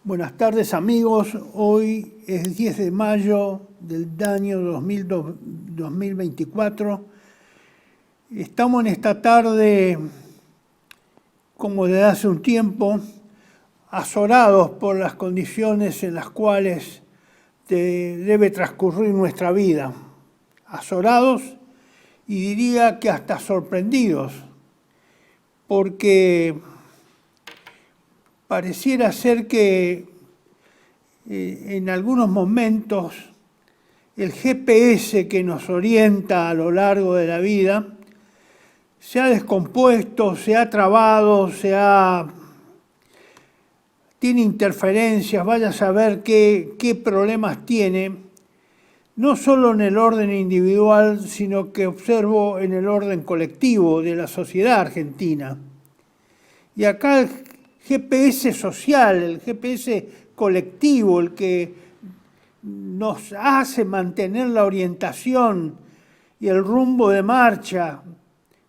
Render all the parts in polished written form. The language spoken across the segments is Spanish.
Buenas tardes amigos, hoy es 10 de mayo del año 2024. Estamos en esta tarde, como desde hace un tiempo, azorados por las condiciones en las cuales debe transcurrir nuestra vida. Azorados y diría que hasta sorprendidos, porque pareciera ser que en algunos momentos el GPS que nos orienta a lo largo de la vida se ha descompuesto, se ha trabado, tiene interferencias, vaya a saber qué problemas tiene, no solo en el orden individual, sino que observo en el orden colectivo de la sociedad argentina. Y acá el GPS social, el GPS colectivo, el que nos hace mantener la orientación y el rumbo de marcha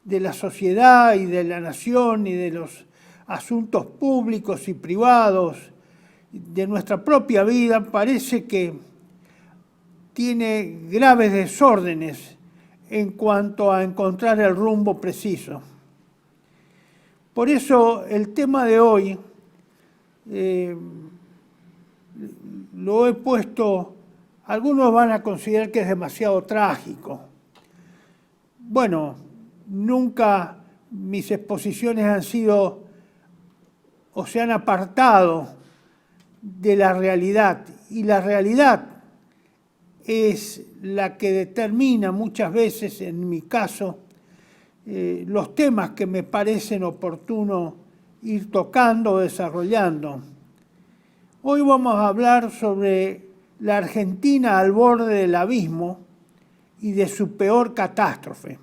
de la sociedad y de la nación y de los asuntos públicos y privados de nuestra propia vida, parece que tiene graves desórdenes en cuanto a encontrar el rumbo preciso. Por eso el tema de hoy lo he puesto, algunos van a considerar que es demasiado trágico. Bueno, nunca mis exposiciones han sido o se han apartado de la realidad, y la realidad es la que determina muchas veces, en mi caso, los temas que me parecen oportuno ir tocando o desarrollando. Hoy vamos a hablar sobre la Argentina al borde del abismo y de su peor catástrofe.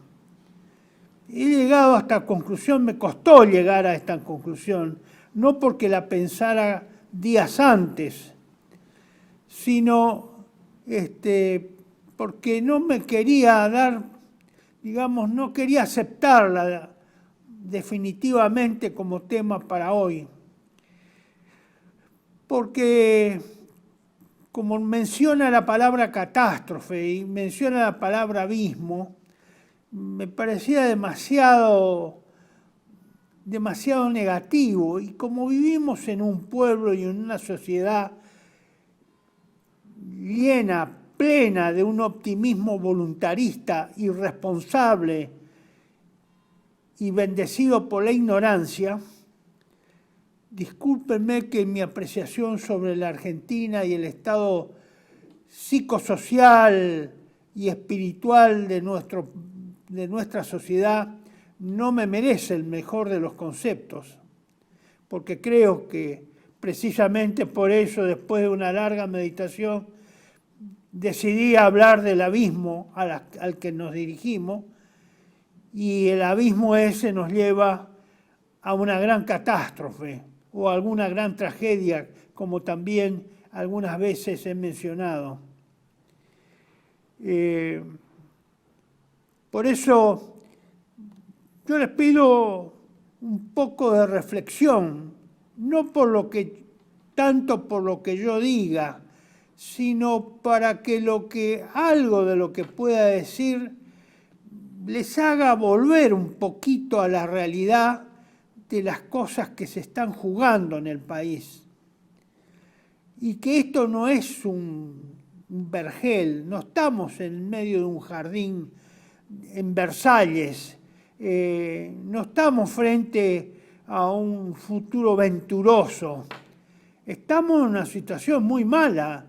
He llegado a esta conclusión, me costó llegar a esta conclusión, no porque la pensara días antes, sino porque no me quería no quería aceptarla definitivamente como tema para hoy. Porque, como menciona la palabra catástrofe y menciona la palabra abismo, me parecía demasiado negativo. Y como vivimos en un pueblo y en una sociedad plena de un optimismo voluntarista, irresponsable y bendecido por la ignorancia, discúlpenme que mi apreciación sobre la Argentina y el estado psicosocial y espiritual de nuestra sociedad no me merece el mejor de los conceptos, porque creo que precisamente por eso, después de una larga meditación, decidí hablar del abismo al que nos dirigimos, y el abismo ese nos lleva a una gran catástrofe o a alguna gran tragedia, como también algunas veces he mencionado. Por eso yo les pido un poco de reflexión, no tanto por lo que yo diga, sino para que algo de lo que pueda decir les haga volver un poquito a la realidad de las cosas que se están jugando en el país. Y que esto no es un vergel, no estamos en medio de un jardín en Versalles, no estamos frente a un futuro venturoso. Estamos en una situación muy mala,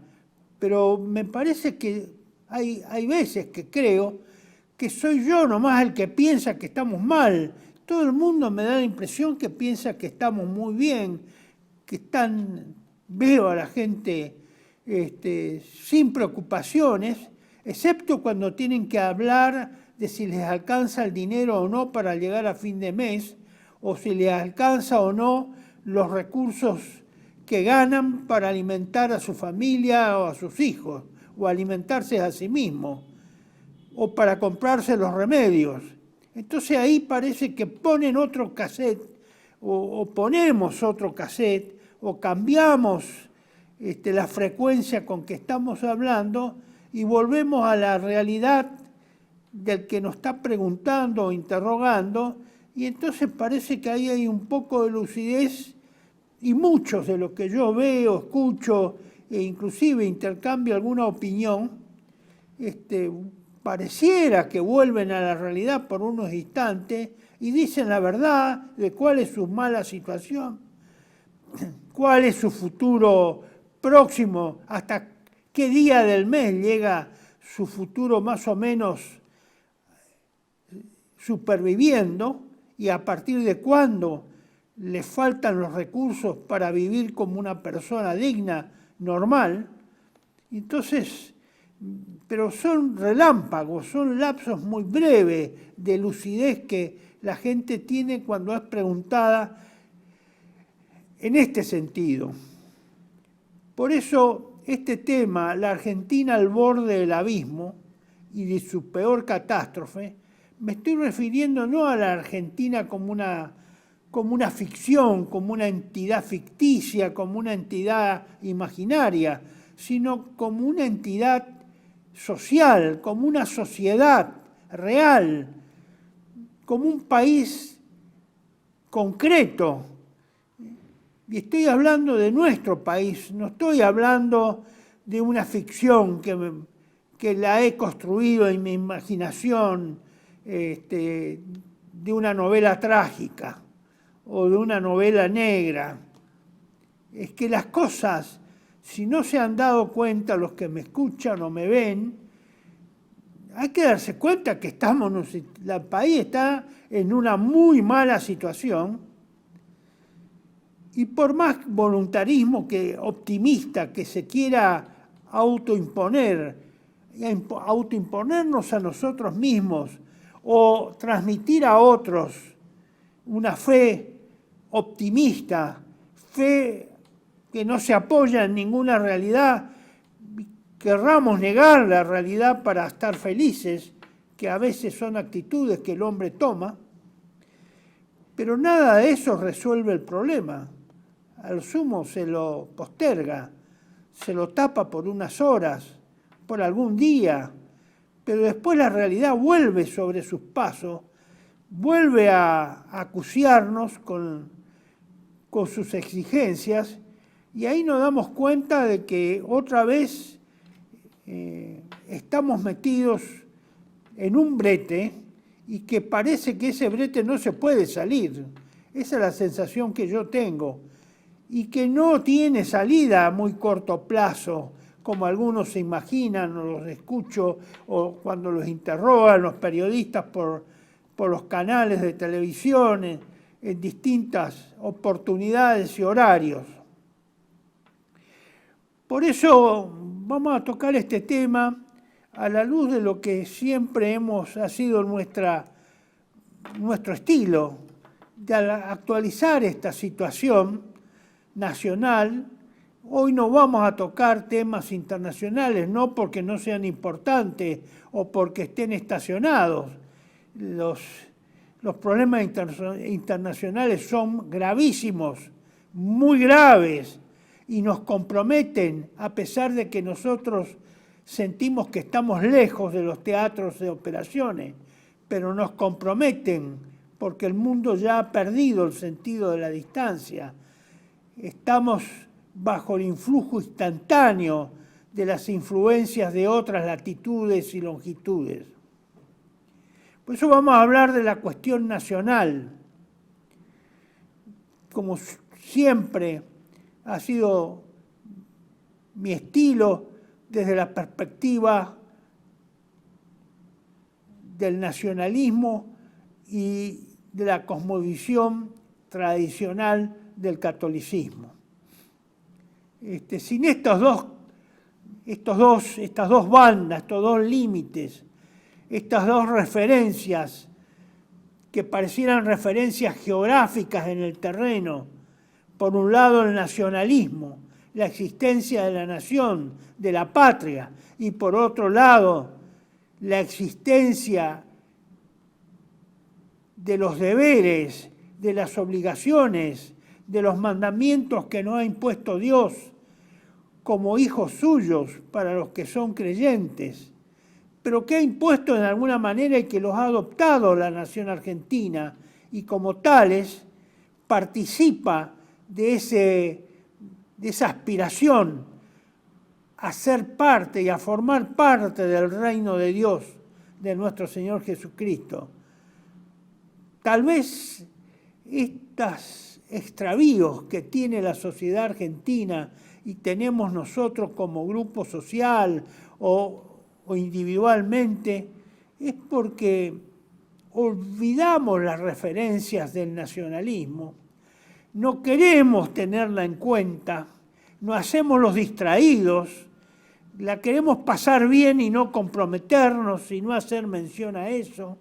pero me parece que hay veces que creo que soy yo nomás el que piensa que estamos mal. Todo el mundo me da la impresión que piensa que estamos muy bien, veo a la gente sin preocupaciones, excepto cuando tienen que hablar de si les alcanza el dinero o no para llegar a fin de mes, o si les alcanza o no los recursos que ganan para alimentar a su familia o a sus hijos, o alimentarse a sí mismos, o para comprarse los remedios. Entonces ahí parece que ponen otro cassette, o ponemos otro cassette, o cambiamos la frecuencia con que estamos hablando y volvemos a la realidad del que nos está preguntando o interrogando, y entonces parece que ahí hay un poco de lucidez, y muchos de los que yo veo, escucho e inclusive intercambio alguna opinión, pareciera que vuelven a la realidad por unos instantes y dicen la verdad de cuál es su mala situación, cuál es su futuro próximo, hasta qué día del mes llega su futuro más o menos superviviendo y a partir de cuándo le faltan los recursos para vivir como una persona digna, normal. Entonces, pero son relámpagos, son lapsos muy breves de lucidez que la gente tiene cuando es preguntada en este sentido. Por eso, este tema, la Argentina al borde del abismo y de su peor catástrofe, me estoy refiriendo no a la Argentina como una ficción, como una entidad ficticia, como una entidad imaginaria, sino como una entidad social, como una sociedad real, como un país concreto. Y estoy hablando de nuestro país, no estoy hablando de una ficción que la he construido en mi imaginación, de una novela trágica o de una novela negra. Es que las cosas, si no se han dado cuenta los que me escuchan o me ven, hay que darse cuenta que el país está en una muy mala situación y por más voluntarismo optimista que se quiera autoimponernos a nosotros mismos o transmitir a otros una fe optimista, fe que no se apoya en ninguna realidad, querramos negar la realidad para estar felices, que a veces son actitudes que el hombre toma, pero nada de eso resuelve el problema. Al sumo se lo posterga, se lo tapa por unas horas, por algún día, pero después la realidad vuelve sobre sus pasos, vuelve a acuciarnos con sus exigencias, y ahí nos damos cuenta de que otra vez estamos metidos en un brete y que parece que ese brete no se puede salir. Esa es la sensación que yo tengo y que no tiene salida a muy corto plazo, como algunos se imaginan o los escucho o cuando los interrogan los periodistas por los canales de televisión en distintas oportunidades y horarios. Por eso vamos a tocar este tema a la luz de lo que siempre ha sido nuestro estilo, de actualizar esta situación nacional. Hoy no vamos a tocar temas internacionales, no porque no sean importantes o porque estén estacionados. Los problemas internacionales son gravísimos, muy graves, y nos comprometen, a pesar de que nosotros sentimos que estamos lejos de los teatros de operaciones, pero nos comprometen porque el mundo ya ha perdido el sentido de la distancia. Estamos bajo el influjo instantáneo de las influencias de otras latitudes y longitudes. Por eso vamos a hablar de la cuestión nacional. Como siempre ha sido mi estilo desde la perspectiva del nacionalismo y de la cosmovisión tradicional del catolicismo. Sin estas dos bandas, estos dos límites, estas dos referencias que parecieran referencias geográficas en el terreno, por un lado el nacionalismo, la existencia de la nación, de la patria, y por otro lado la existencia de los deberes, de las obligaciones, de los mandamientos que nos ha impuesto Dios, como hijos suyos para los que son creyentes, pero que ha impuesto en alguna manera y que los ha adoptado la nación argentina, y como tales participa de esa aspiración a ser parte y a formar parte del reino de Dios, de nuestro Señor Jesucristo. Tal vez estos extravíos que tiene la sociedad argentina y tenemos nosotros como grupo social o individualmente, es porque olvidamos las referencias del nacionalismo, no queremos tenerla en cuenta, nos hacemos los distraídos, la queremos pasar bien y no comprometernos y no hacer mención a eso.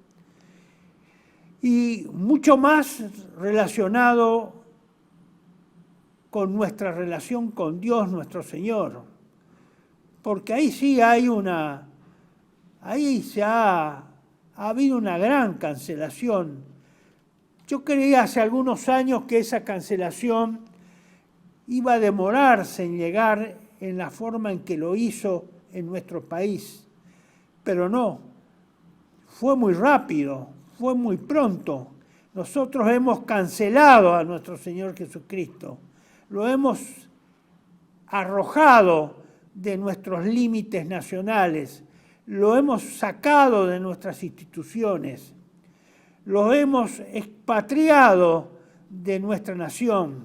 Y mucho más relacionado con nuestra relación con Dios nuestro Señor. Porque ahí sí hay ahí se ha habido una gran cancelación. Yo creía hace algunos años que esa cancelación iba a demorarse en llegar en la forma en que lo hizo en nuestro país. Pero no, fue muy rápido, fue muy pronto. Nosotros hemos cancelado a nuestro Señor Jesucristo. Lo hemos arrojado de nuestros límites nacionales. Lo hemos sacado de nuestras instituciones. Lo hemos expatriado de nuestra nación.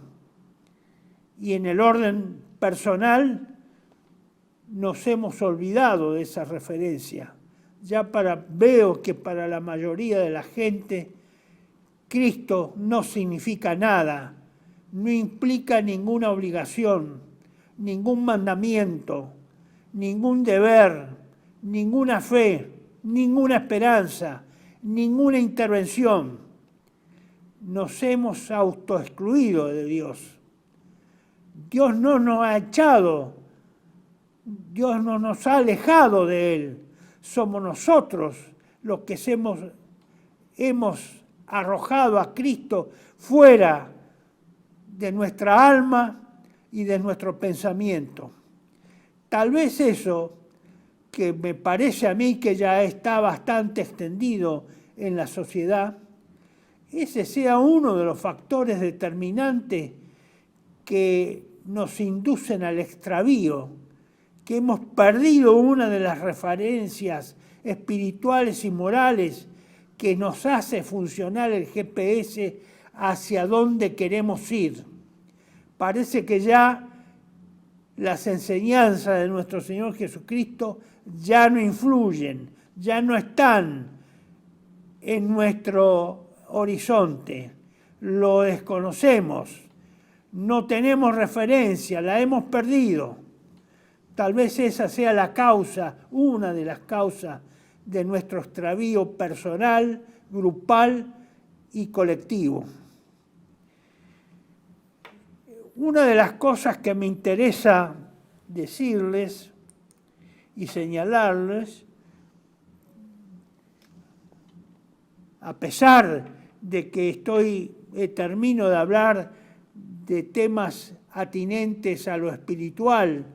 Y en el orden personal nos hemos olvidado de esa referencia. Veo que para la mayoría de la gente Cristo no significa nada, no implica ninguna obligación, ningún mandamiento, ningún deber, ninguna fe, ninguna esperanza, ninguna intervención. Nos hemos autoexcluido de Dios. Dios no nos ha echado, Dios no nos ha alejado de Él. Somos nosotros los que hemos arrojado a Cristo fuera de nuestra alma y de nuestro pensamiento. Tal vez eso, que me parece a mí que ya está bastante extendido en la sociedad, ese sea uno de los factores determinantes que nos inducen al extravío, que hemos perdido una de las referencias espirituales y morales que nos hace funcionar el GPS hacia dónde queremos ir. Parece que ya las enseñanzas de nuestro Señor Jesucristo ya no influyen, ya no están en nuestro horizonte, lo desconocemos, no tenemos referencia, la hemos perdido. Tal vez esa sea la causa, una de las causas de nuestro extravío personal, grupal y colectivo. Una de las cosas que me interesa decirles y señalarles, a pesar de que termino de hablar de temas atinentes a lo espiritual,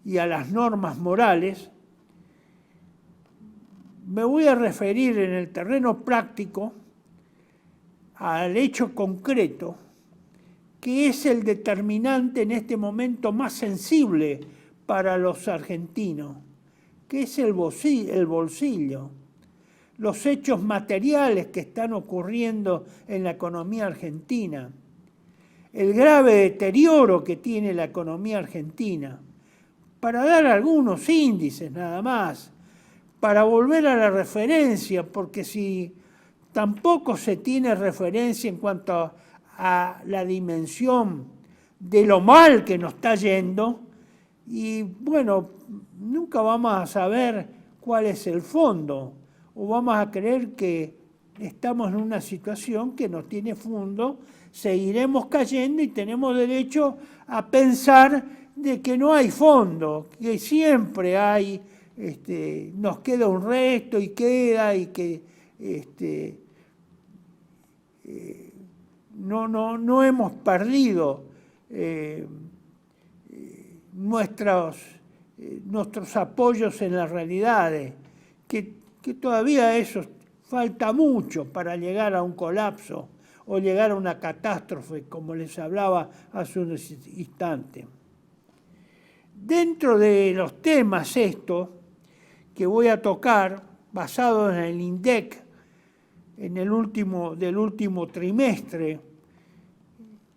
y a las normas morales, me voy a referir en el terreno práctico al hecho concreto, que es el determinante en este momento más sensible para los argentinos, que es el bolsillo, los hechos materiales que están ocurriendo en la economía argentina, el grave deterioro que tiene la economía argentina. Para dar algunos índices nada más, para volver a la referencia, porque si tampoco se tiene referencia en cuanto a la dimensión de lo mal que nos está yendo, y bueno, nunca vamos a saber cuál es el fondo, o vamos a creer que estamos en una situación que no tiene fondo, seguiremos cayendo y tenemos derecho a pensar de que no hay fondo, que siempre hay, nos queda un resto y que no hemos perdido nuestros apoyos en las realidades, que todavía eso falta mucho para llegar a un colapso o llegar a una catástrofe, como les hablaba hace unos instantes. Dentro de los temas estos que voy a tocar, basados en el INDEC, del último trimestre,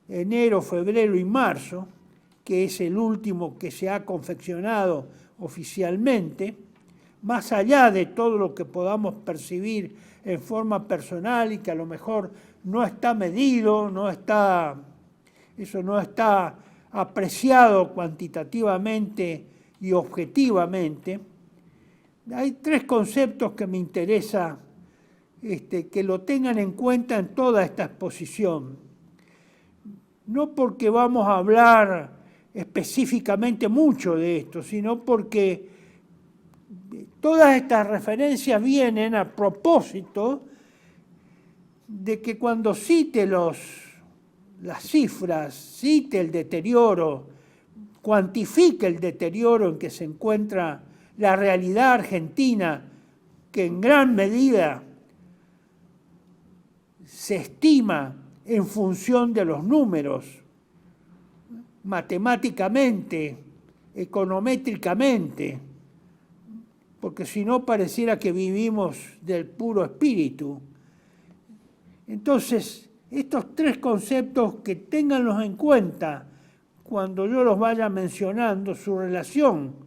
enero, febrero y marzo, que es el último que se ha confeccionado oficialmente, más allá de todo lo que podamos percibir en forma personal y que a lo mejor no está medido, eso no está apreciado cuantitativamente y objetivamente, hay 3 conceptos que me interesa que lo tengan en cuenta en toda esta exposición. No porque vamos a hablar específicamente mucho de esto, sino porque todas estas referencias vienen a propósito de que cuando cite las cifras, cite el deterioro, cuantifique el deterioro en que se encuentra la realidad argentina, que en gran medida se estima en función de los números, matemáticamente, econométricamente, porque si no pareciera que vivimos del puro espíritu. Entonces, estos 3 conceptos que ténganlos en cuenta cuando yo los vaya mencionando, su relación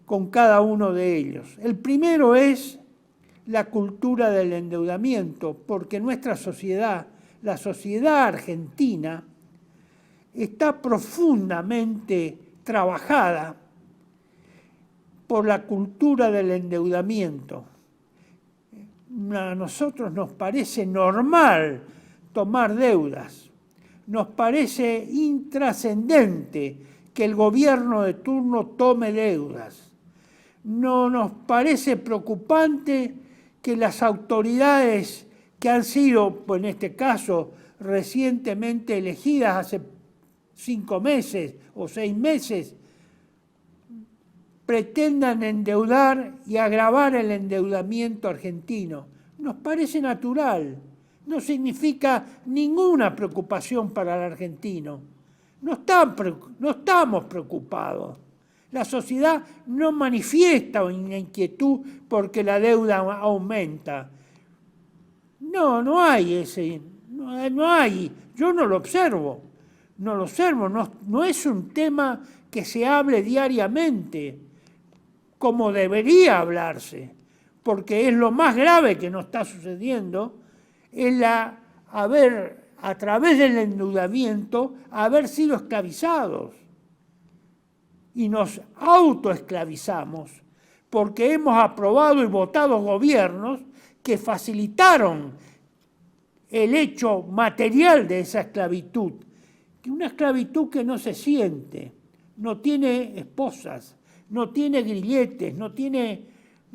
con cada uno de ellos. El primero es la cultura del endeudamiento, porque nuestra sociedad, la sociedad argentina, está profundamente trabajada por la cultura del endeudamiento. A nosotros nos parece normal tomar deudas, nos parece intrascendente que el gobierno de turno tome deudas, no nos parece preocupante que las autoridades que han sido, en este caso, recientemente elegidas hace 5 meses o 6 meses, pretendan endeudar y agravar el endeudamiento argentino. Nos parece natural, no significa ninguna preocupación para el argentino. No estamos preocupados. La sociedad no manifiesta una inquietud porque la deuda aumenta. No hay, yo no lo observo, no es un tema que se hable diariamente, como debería hablarse, porque es lo más grave que nos está sucediendo, es a través del endeudamiento, haber sido esclavizados. Y nos autoesclavizamos, porque hemos aprobado y votado gobiernos que facilitaron el hecho material de esa esclavitud, una esclavitud que no se siente, no tiene esposas, no tiene grilletes, no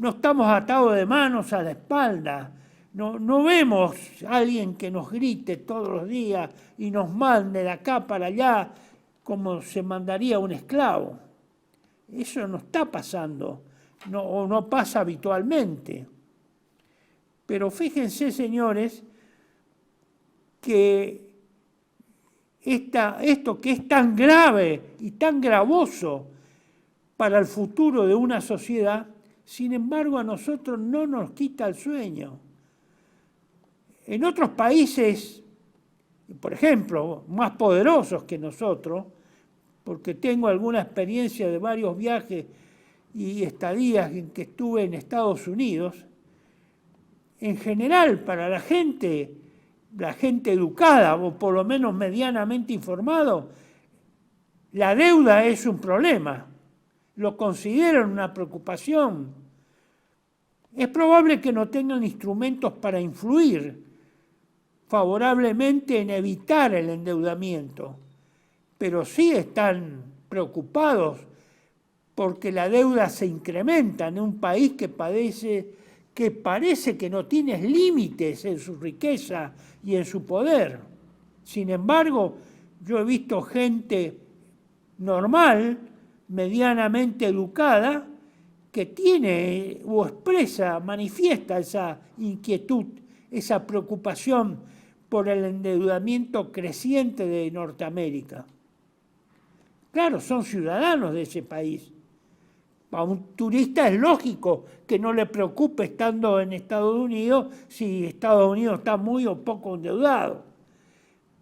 estamos atados de manos a la espalda, no vemos a alguien que nos grite todos los días y nos mande de acá para allá como se mandaría un esclavo. Eso no está pasando, no pasa habitualmente. Pero fíjense, señores, que esto que es tan grave y tan gravoso para el futuro de una sociedad, sin embargo a nosotros no nos quita el sueño. En otros países, por ejemplo, más poderosos que nosotros, porque tengo alguna experiencia de varios viajes y estadías en que estuve en Estados Unidos, en general para la gente educada o por lo menos medianamente informado, la deuda es un problema, lo consideran una preocupación. Es probable que no tengan instrumentos para influir favorablemente en evitar el endeudamiento, pero sí están preocupados porque la deuda se incrementa en un país que parece que no tiene límites en su riqueza y en su poder. Sin embargo, yo he visto gente normal, medianamente educada, que tiene o expresa, manifiesta esa inquietud, esa preocupación por el endeudamiento creciente de Norteamérica. Claro, son ciudadanos de ese país. A un turista es lógico que no le preocupe estando en Estados Unidos si Estados Unidos está muy o poco endeudado.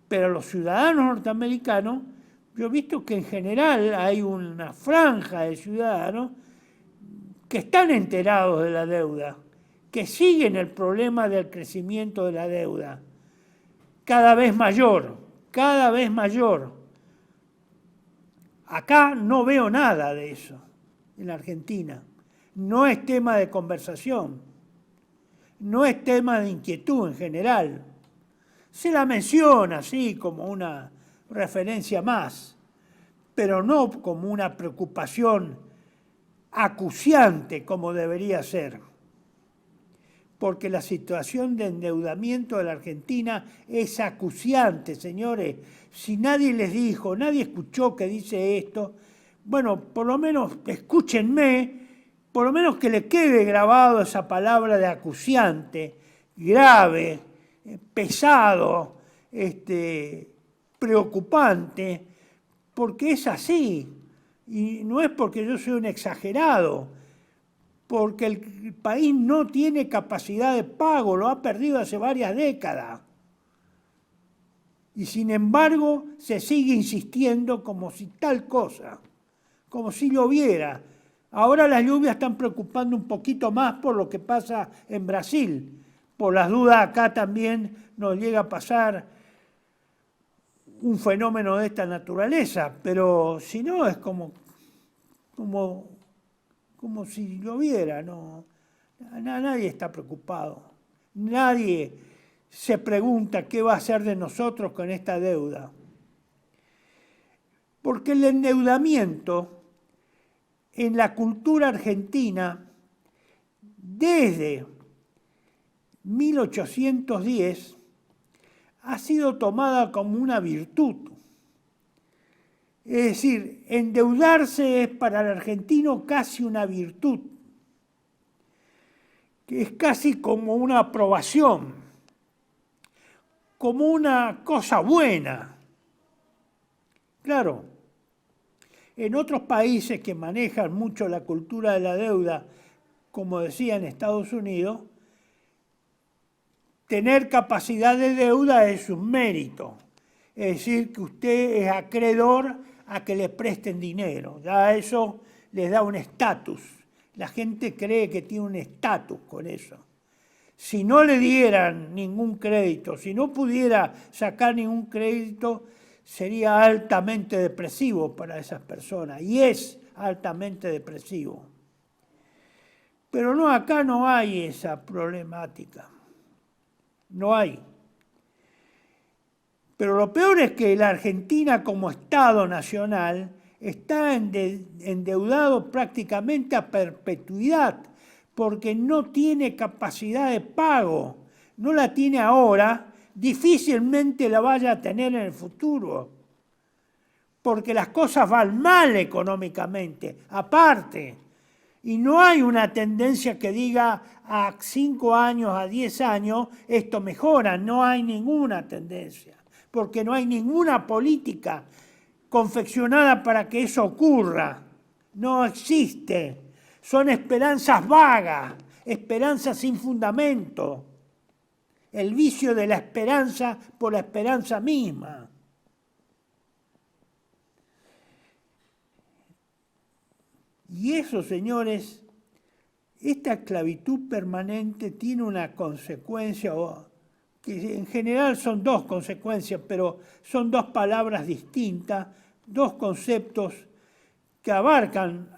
Pero los ciudadanos norteamericanos, yo he visto que en general hay una franja de ciudadanos que están enterados de la deuda, que siguen el problema del crecimiento de la deuda, cada vez mayor, cada vez mayor. Acá no veo nada de eso, en la Argentina. No es tema de conversación, no es tema de inquietud en general. Se la menciona así como una referencia más, pero no como una preocupación acuciante como debería ser. Porque la situación de endeudamiento de la Argentina es acuciante, señores. Si nadie les dijo, nadie escuchó que dice esto, bueno, por lo menos escúchenme, por lo menos que le quede grabado esa palabra de acuciante, grave, pesado, preocupante, porque es así. Y no es porque yo soy un exagerado, porque el país no tiene capacidad de pago, lo ha perdido hace varias décadas. Y sin embargo se sigue insistiendo como si tal cosa, como si lloviera. Ahora las lluvias están preocupando un poquito más por lo que pasa en Brasil. Por las dudas acá también nos llega a pasar un fenómeno de esta naturaleza, pero si no es como si lloviera, no. Nadie está preocupado, nadie se pregunta qué va a hacer de nosotros con esta deuda. Porque el endeudamiento en la cultura argentina, desde 1810, ha sido tomada como una virtud. Es decir, endeudarse es para el argentino casi una virtud, que es casi como una aprobación, como una cosa buena. Claro, en otros países que manejan mucho la cultura de la deuda, como decía en Estados Unidos, tener capacidad de deuda es un mérito. Es decir, que usted es acreedor a que le presten dinero. Ya eso les da un estatus. La gente cree que tiene un estatus con eso. Si no le dieran ningún crédito, si no pudiera sacar ningún crédito, sería altamente depresivo para esas personas. Y es altamente depresivo. Pero no, acá no hay esa problemática. No hay. Pero lo peor es que la Argentina como Estado nacional está endeudado prácticamente a perpetuidad, porque no tiene capacidad de pago, no la tiene ahora, difícilmente la vaya a tener en el futuro, porque las cosas van mal económicamente, aparte, y no hay una tendencia que diga a 5 años, a 10 años, esto mejora, no hay ninguna tendencia, porque no hay ninguna política confeccionada para que eso ocurra. No existe. Son esperanzas vagas, esperanzas sin fundamento. El vicio de la esperanza por la esperanza misma. Y eso, señores, esta esclavitud permanente tiene una consecuencia, que en general son dos consecuencias, pero son dos palabras distintas, dos conceptos que abarcan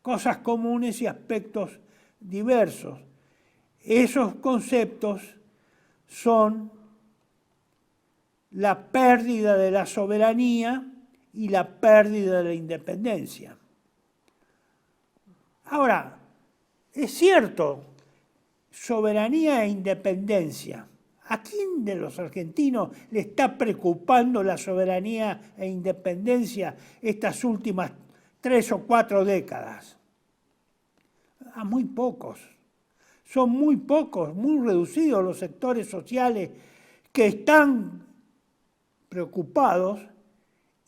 cosas comunes y aspectos diversos. Esos conceptos son la pérdida de la soberanía y la pérdida de la independencia. Ahora, es cierto, soberanía e independencia. ¿A quién de los argentinos le está preocupando la soberanía e independencia estas últimas 3 o 4 décadas? A muy pocos. Son muy pocos, muy reducidos los sectores sociales que están preocupados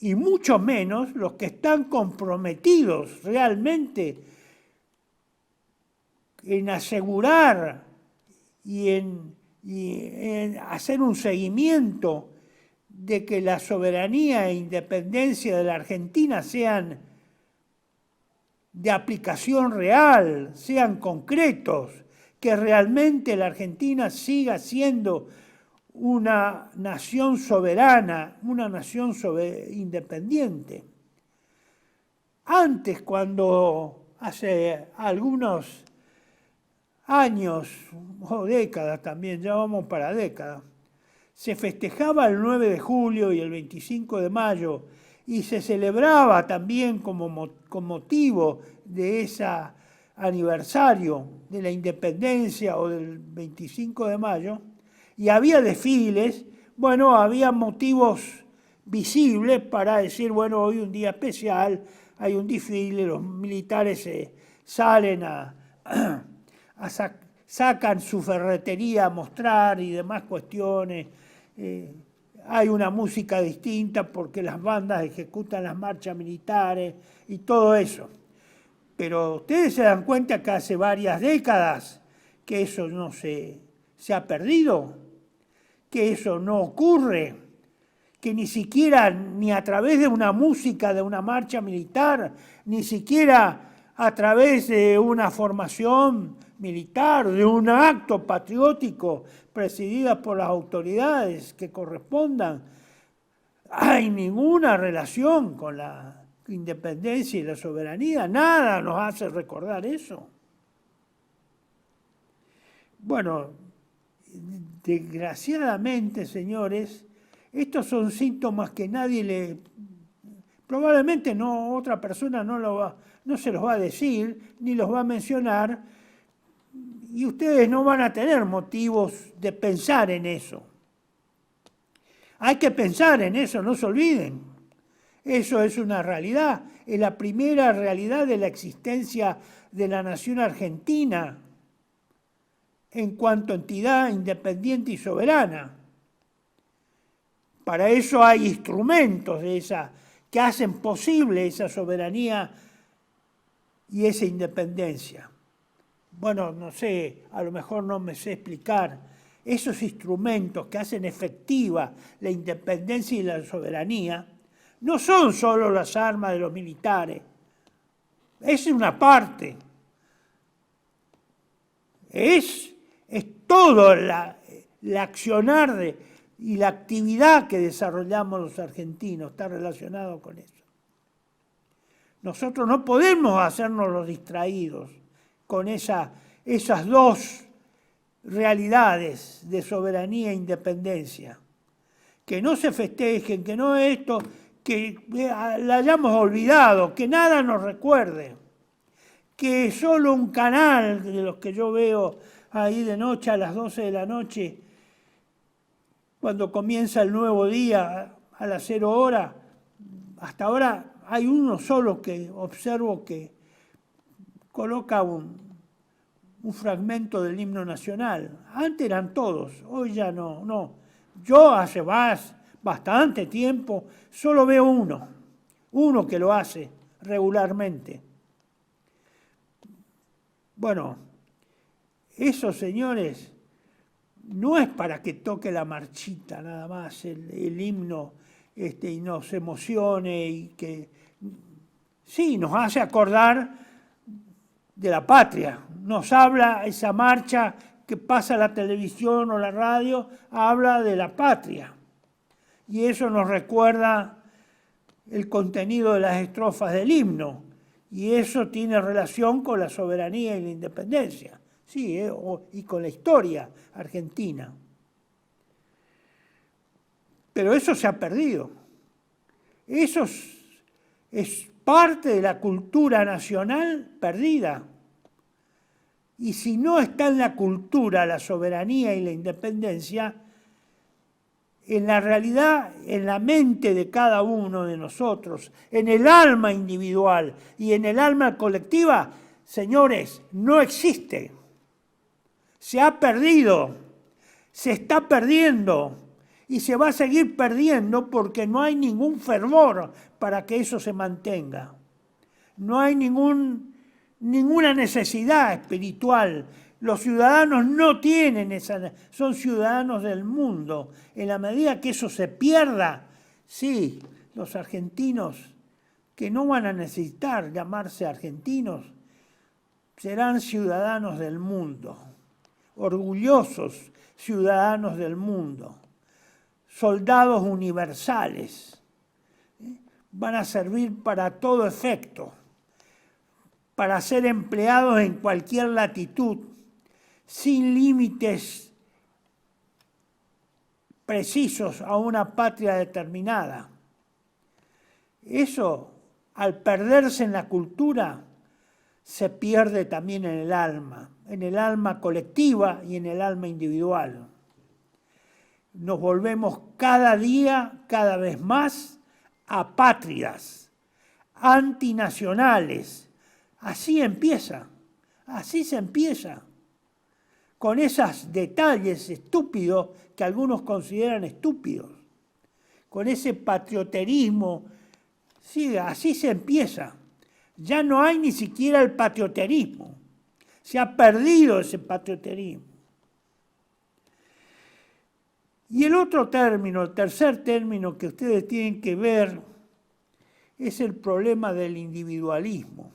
y mucho menos los que están comprometidos realmente en asegurar y en hacer un seguimiento de que la soberanía e independencia de la Argentina sean de aplicación real, sean concretos, que realmente la Argentina siga siendo una nación soberana, una nación independiente. Antes, cuando hace algunos años o décadas también, ya vamos para décadas, se festejaba el 9 de julio y el 25 de mayo y se celebraba también con motivo de ese aniversario de la independencia o del 25 de mayo, y había desfiles, bueno, había motivos visibles para decir, bueno, hoy un día especial, hay un desfile, los militares salen sacan su ferretería a mostrar y demás cuestiones. Hay una música distinta porque las bandas ejecutan las marchas militares y todo eso. Pero ustedes se dan cuenta que hace varias décadas que eso no se ha perdido, que eso no ocurre, que ni siquiera ni a través de una música, de una marcha militar, ni siquiera a través de una formación militar, de un acto patriótico presidida por las autoridades que correspondan, hay ninguna relación con la independencia y la soberanía. Nada nos hace recordar eso. Bueno, desgraciadamente, señores, estos son síntomas que nadie probablemente otra persona no se los va a decir, ni los va a mencionar, y ustedes no van a tener motivos de pensar en eso. Hay que pensar en eso, no se olviden. Eso es una realidad, es la primera realidad de la existencia de la nación argentina en cuanto a entidad independiente y soberana. Para eso hay instrumentos que hacen posible esa soberanía y esa independencia. Bueno, no sé, a lo mejor no me sé explicar. Esos instrumentos que hacen efectiva la independencia y la soberanía no son solo las armas de los militares. Es una parte. Es todo el accionar y la actividad que desarrollamos los argentinos está relacionado con eso. Nosotros no podemos hacernos los distraídos con esas dos realidades de soberanía e independencia. Que no se festejen, que no esto, que la hayamos olvidado, que nada nos recuerde, que solo un canal de los que yo veo ahí de noche a las 12 de la noche, cuando comienza el nuevo día a las 0 horas, hasta ahora hay uno solo que observo que coloca un fragmento del himno nacional. Antes eran todos, hoy ya no. Yo hace bastante tiempo solo veo uno que lo hace regularmente. Bueno, eso, señores, no es para que toque la marchita nada más, el himno, y nos emocione y que sí, nos hace acordar de la patria. Nos habla esa marcha que pasa la televisión o la radio, habla de la patria. Y eso nos recuerda el contenido de las estrofas del himno. Y eso tiene relación con la soberanía y la independencia. Sí, y con la historia argentina. Pero eso se ha perdido. Eso es parte de la cultura nacional perdida. Y si no está en la cultura la soberanía y la independencia, en la realidad, en la mente de cada uno de nosotros, en el alma individual y en el alma colectiva, señores, no existe. Se ha perdido, se está perdiendo y se va a seguir perdiendo porque no hay ningún fervor para que eso se mantenga. No hay ninguna necesidad espiritual. Los ciudadanos no tienen esa, son ciudadanos del mundo. En la medida que eso se pierda, sí, los argentinos que no van a necesitar llamarse argentinos, serán ciudadanos del mundo, orgullosos ciudadanos del mundo, soldados universales, van a servir para todo efecto, para ser empleados en cualquier latitud, sin límites precisos a una patria determinada. Eso, al perderse en la cultura, se pierde también en el alma colectiva y en el alma individual. Nos volvemos cada día, cada vez más, apátridas, antinacionales. Así empieza, así se empieza, con esos detalles estúpidos que algunos consideran estúpidos, con ese patrioterismo. Sí, así se empieza. Ya no hay ni siquiera el patrioterismo. Se ha perdido ese patrioterismo. Y el otro término, el tercer término que ustedes tienen que ver, es el problema del individualismo.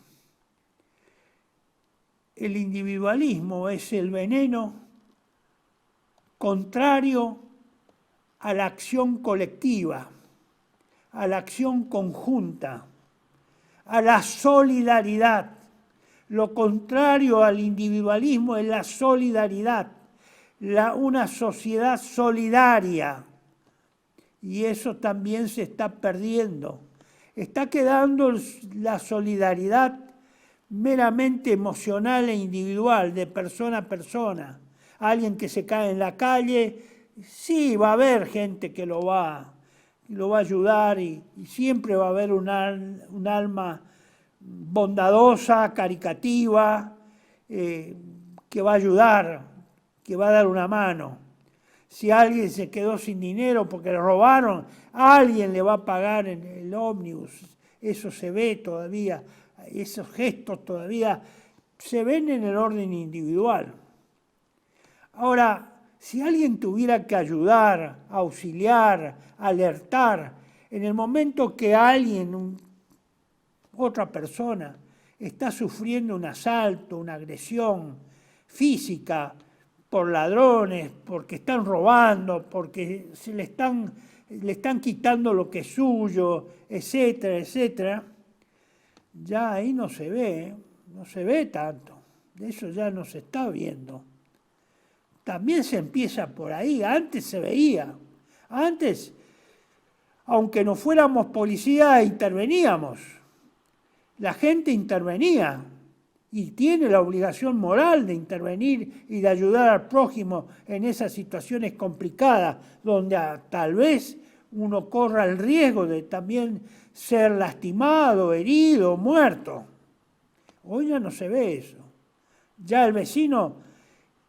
El individualismo es el veneno contrario a la acción colectiva, a la acción conjunta, a la solidaridad. Lo contrario al individualismo es la solidaridad, una sociedad solidaria. Y eso también se está perdiendo. Está quedando la solidaridad meramente emocional e individual, de persona a persona. Alguien que se cae en la calle, sí, va a haber gente que lo va a ayudar y siempre va a haber un alma bondadosa, caritativa, que va a ayudar, que va a dar una mano. Si alguien se quedó sin dinero porque le robaron, alguien le va a pagar en el ómnibus. Eso se ve todavía, esos gestos todavía se ven en el orden individual. Ahora, si alguien tuviera que ayudar, auxiliar, alertar, en el momento que alguien, otra persona, está sufriendo un asalto, una agresión física por ladrones, porque están robando, porque le están quitando lo que es suyo, etcétera, etcétera, ya ahí no se ve tanto, de eso ya no se está viendo. También se empieza por ahí, antes se veía, antes, aunque no fuéramos policía, interveníamos, la gente intervenía y tiene la obligación moral de intervenir y de ayudar al prójimo en esas situaciones complicadas, donde tal vez uno corra el riesgo de también ser lastimado, herido, muerto. Hoy ya no se ve eso. Ya el vecino,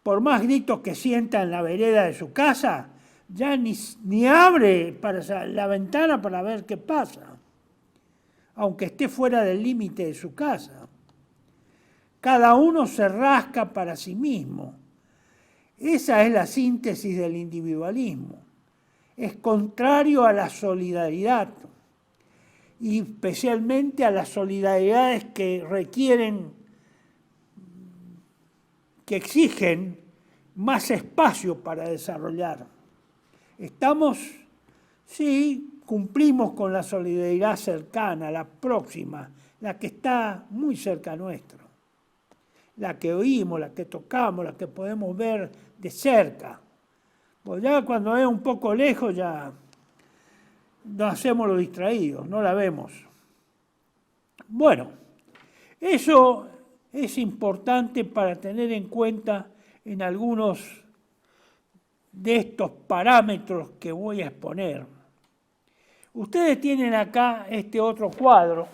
por más gritos que sienta en la vereda de su casa, ya ni abre la ventana para ver qué pasa, aunque esté fuera del límite de su casa. Cada uno se rasca para sí mismo. Esa es la síntesis del individualismo. Es contrario a la solidaridad, y especialmente a las solidaridades que exigen más espacio para desarrollar. Sí, cumplimos con la solidaridad cercana, la próxima, la que está muy cerca nuestro, la que oímos, la que tocamos, la que podemos ver de cerca. Pues ya cuando es un poco lejos ya nos hacemos los distraídos, no la vemos. Bueno, eso es importante para tener en cuenta en algunos de estos parámetros que voy a exponer. Ustedes tienen acá este otro cuadro,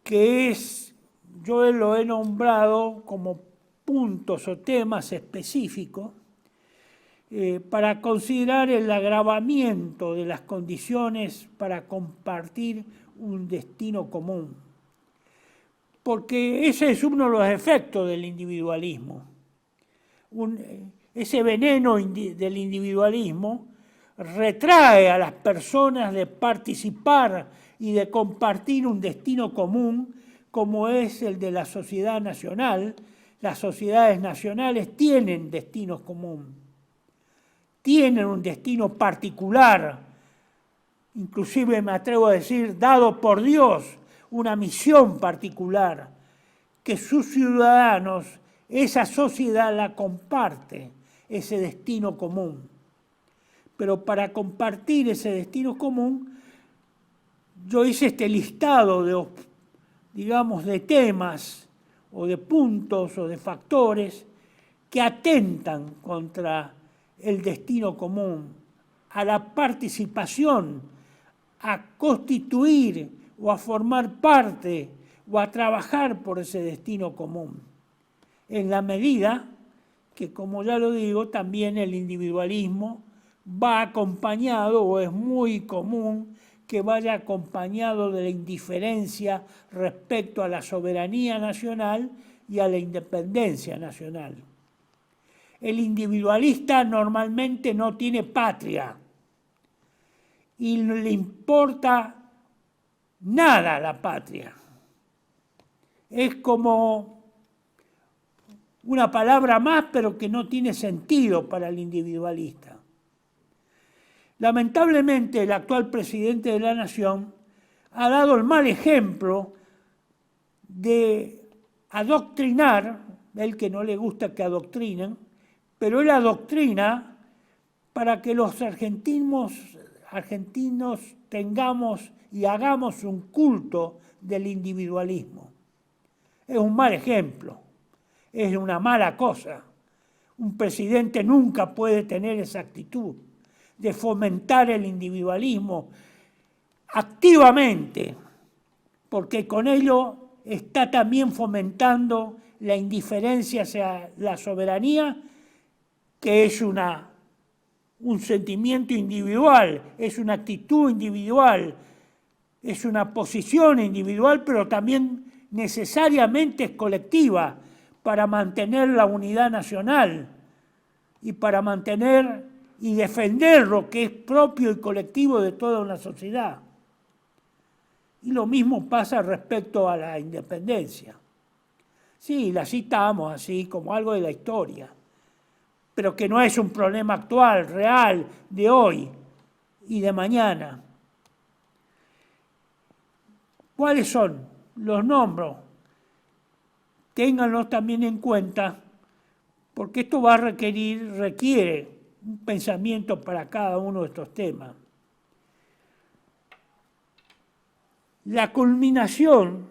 que es, yo lo he nombrado como puntos o temas específicos, para considerar el agravamiento de las condiciones para compartir un destino común. Porque ese es uno de los efectos del individualismo. Ese veneno del individualismo retrae a las personas de participar y de compartir un destino común, como es el de la sociedad nacional. Las sociedades nacionales tienen destinos comunes, tienen un destino particular, inclusive me atrevo a decir, dado por Dios, una misión particular, que sus ciudadanos, esa sociedad la comparte, ese destino común. Pero para compartir ese destino común, yo hice este listado de, digamos, de temas o de puntos o de factores que atentan contra el destino común, a la participación, a constituir o a formar parte o a trabajar por ese destino común, en la medida que, como ya lo digo, también el individualismo va acompañado, o es muy común que vaya acompañado de la indiferencia respecto a la soberanía nacional y a la independencia nacional. El individualista normalmente no tiene patria y no le importa nada la patria. Es como una palabra más, pero que no tiene sentido para el individualista. Lamentablemente, el actual presidente de la Nación ha dado el mal ejemplo de adoctrinar, el que no le gusta que adoctrinen, pero él adoctrina para que los argentinos tengamos y hagamos un culto del individualismo. Es un mal ejemplo, es una mala cosa. Un presidente nunca puede tener esa actitud de fomentar el individualismo activamente, porque con ello está también fomentando la indiferencia hacia la soberanía, que es un sentimiento individual, es una actitud individual, es una posición individual, pero también necesariamente es colectiva para mantener la unidad nacional y para mantener y defender lo que es propio y colectivo de toda una sociedad. Y lo mismo pasa respecto a la independencia. Sí, la citamos así como algo de la historia, pero que no es un problema actual, real, de hoy y de mañana. ¿Cuáles son? Los nombro. Ténganlos también en cuenta, porque esto requiere un pensamiento para cada uno de estos temas. La culminación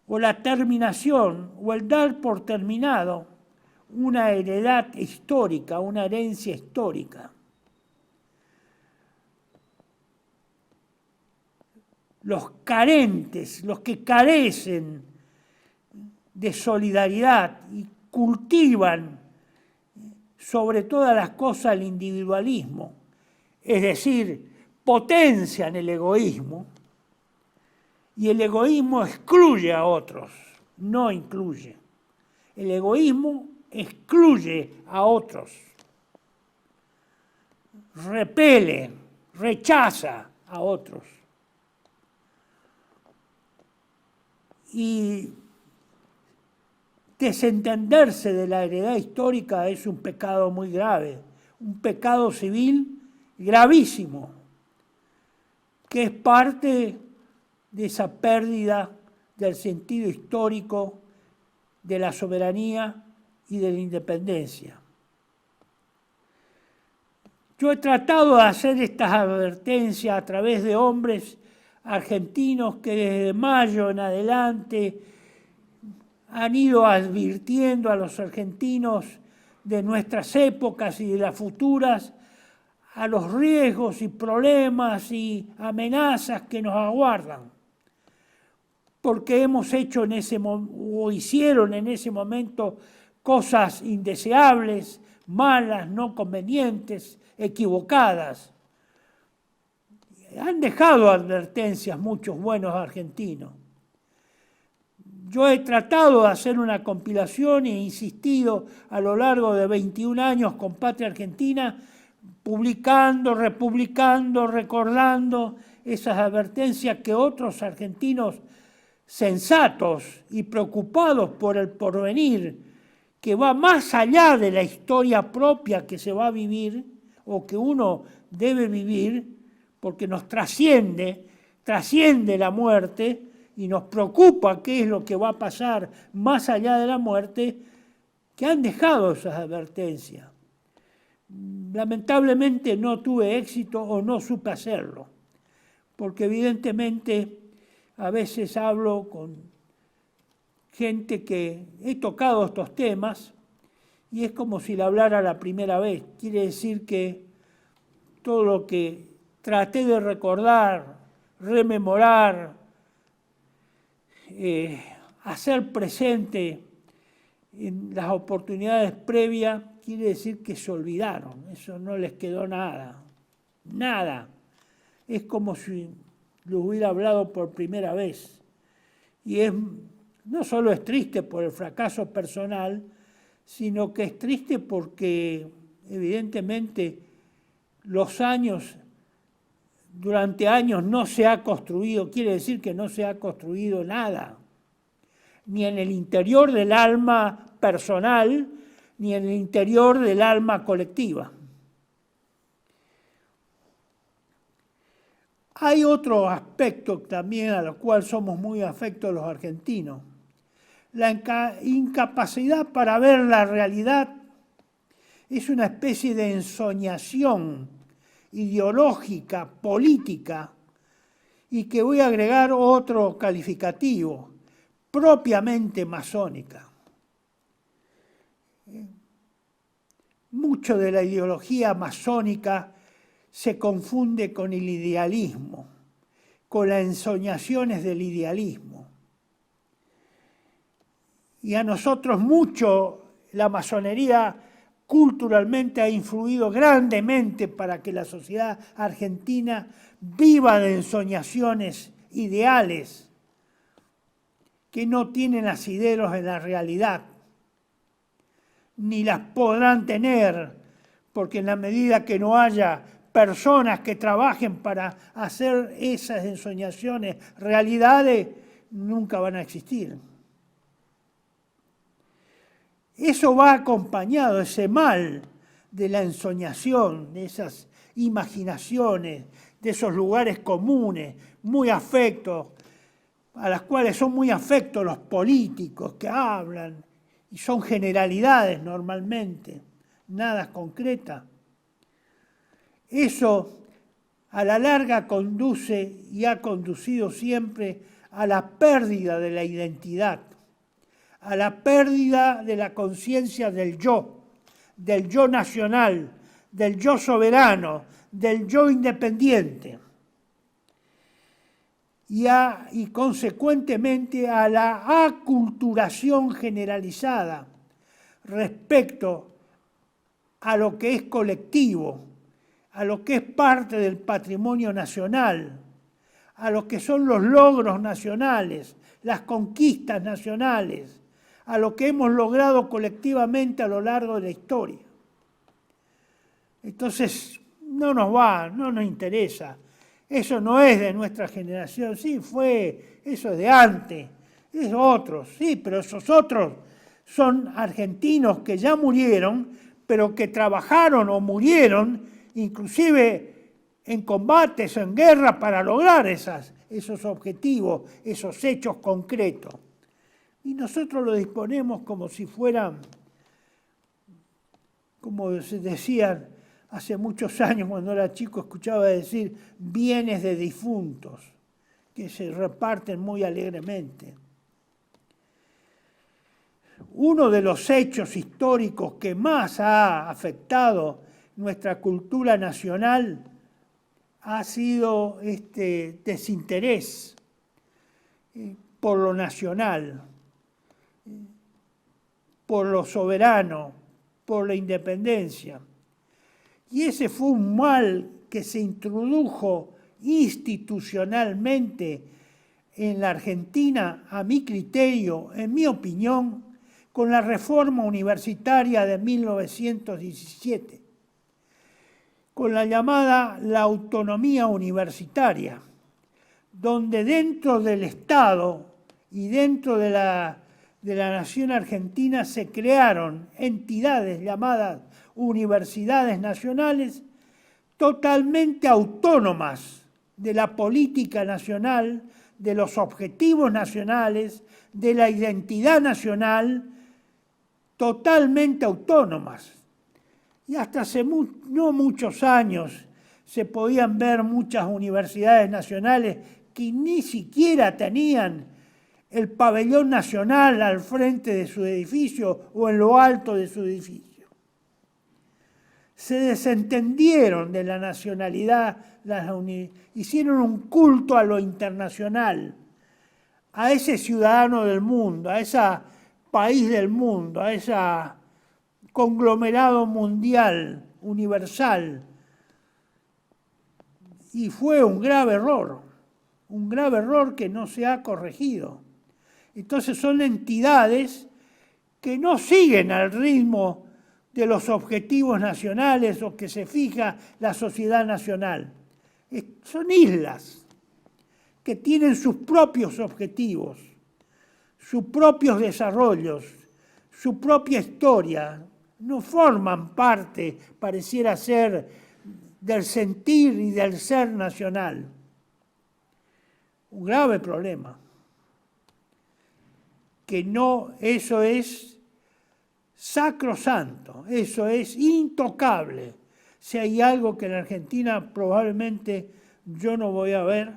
o la terminación o el dar por terminado una heredad histórica, una herencia histórica. Los carentes, los que carecen de solidaridad y cultivan sobre todas las cosas el individualismo, es decir, potencian el egoísmo, y el egoísmo excluye a otros, no incluye. El egoísmo excluye a otros, repele, rechaza a otros. Y desentenderse de la heredad histórica es un pecado muy grave, un pecado civil gravísimo, que es parte de esa pérdida del sentido histórico de la soberanía y de la independencia. Yo he tratado de hacer estas advertencias a través de hombres argentinos que desde mayo en adelante han ido advirtiendo a los argentinos de nuestras épocas y de las futuras a los riesgos y problemas y amenazas que nos aguardan, porque hemos hecho o hicieron en ese momento cosas indeseables, malas, no convenientes, equivocadas. Han dejado advertencias muchos buenos argentinos. Yo he tratado de hacer una compilación e insistido a lo largo de 21 años con Patria Argentina, publicando, republicando, recordando esas advertencias que otros argentinos sensatos y preocupados por el porvenir, que va más allá de la historia propia que se va a vivir o que uno debe vivir, porque nos trasciende la muerte y nos preocupa qué es lo que va a pasar más allá de la muerte, que han dejado esas advertencias. Lamentablemente no tuve éxito o no supe hacerlo, porque evidentemente a veces hablo con gente que he tocado estos temas y es como si le hablara la primera vez. Quiere decir que todo lo que traté de recordar, rememorar, hacer presente en las oportunidades previas, quiere decir que se olvidaron. Eso no les quedó nada, nada. Es como si lo hubiera hablado por primera vez. Y no solo es triste por el fracaso personal, sino que es triste porque evidentemente durante años no se ha construido, quiere decir que no se ha construido nada, ni en el interior del alma personal, ni en el interior del alma colectiva. Hay otro aspecto también a lo cual somos muy afectos los argentinos. La incapacidad para ver la realidad es una especie de ensoñación ideológica, política, y que voy a agregar otro calificativo, propiamente masónica. Mucho de la ideología masónica se confunde con el idealismo, con las ensoñaciones del idealismo. Y a nosotros mucho la masonería culturalmente ha influido grandemente para que la sociedad argentina viva de ensoñaciones ideales que no tienen asideros en la realidad, ni las podrán tener, porque en la medida que no haya personas que trabajen para hacer esas ensoñaciones realidades, nunca van a existir. Eso va acompañado, ese mal de la ensoñación, de esas imaginaciones, de esos lugares comunes, muy afectos, a las cuales son muy afectos los políticos que hablan, y son generalidades normalmente, nada concreta. Eso a la larga conduce y ha conducido siempre a la pérdida de la identidad, a la pérdida de la conciencia del yo nacional, del yo soberano, del yo independiente y consecuentemente a la aculturación generalizada respecto a lo que es colectivo, a lo que es parte del patrimonio nacional, a lo que son los logros nacionales, las conquistas nacionales, a lo que hemos logrado colectivamente a lo largo de la historia. Entonces, no nos interesa. Eso no es de nuestra generación, sí, eso es de antes, es otros, sí, pero esos otros son argentinos que ya murieron, pero que trabajaron o murieron, inclusive en combates, en guerra, para lograr esos objetivos, esos hechos concretos. Y nosotros lo disponemos como si fueran, como se decían hace muchos años cuando era chico, escuchaba decir bienes de difuntos, que se reparten muy alegremente. uno de los hechos históricos que más ha afectado nuestra cultura nacional ha sido este desinterés por lo nacional, por lo soberano, por la independencia. Y ese fue un mal que se introdujo institucionalmente en la Argentina, a mi criterio, en mi opinión, con la reforma universitaria de 1917, con la llamada la autonomía universitaria, donde dentro del Estado y dentro de la nación argentina se crearon entidades llamadas universidades nacionales totalmente autónomas de la política nacional, de los objetivos nacionales, de la identidad nacional, totalmente autónomas. Y hasta hace no muchos años se podían ver muchas universidades nacionales que ni siquiera tenían el pabellón nacional al frente de su edificio o en lo alto de su edificio. Se desentendieron de la nacionalidad, hicieron un culto a lo internacional, a ese ciudadano del mundo, a ese país del mundo, a ese conglomerado mundial, universal. Y fue un grave error que no se ha corregido. Entonces son entidades que no siguen al ritmo de los objetivos nacionales o que se fija la sociedad nacional. Son islas que tienen sus propios objetivos, sus propios desarrollos, su propia historia. No forman parte, pareciera ser, del sentir y del ser nacional. Un grave problema. Que no, eso es sacrosanto, eso es intocable. Si hay algo que en Argentina probablemente yo no voy a ver,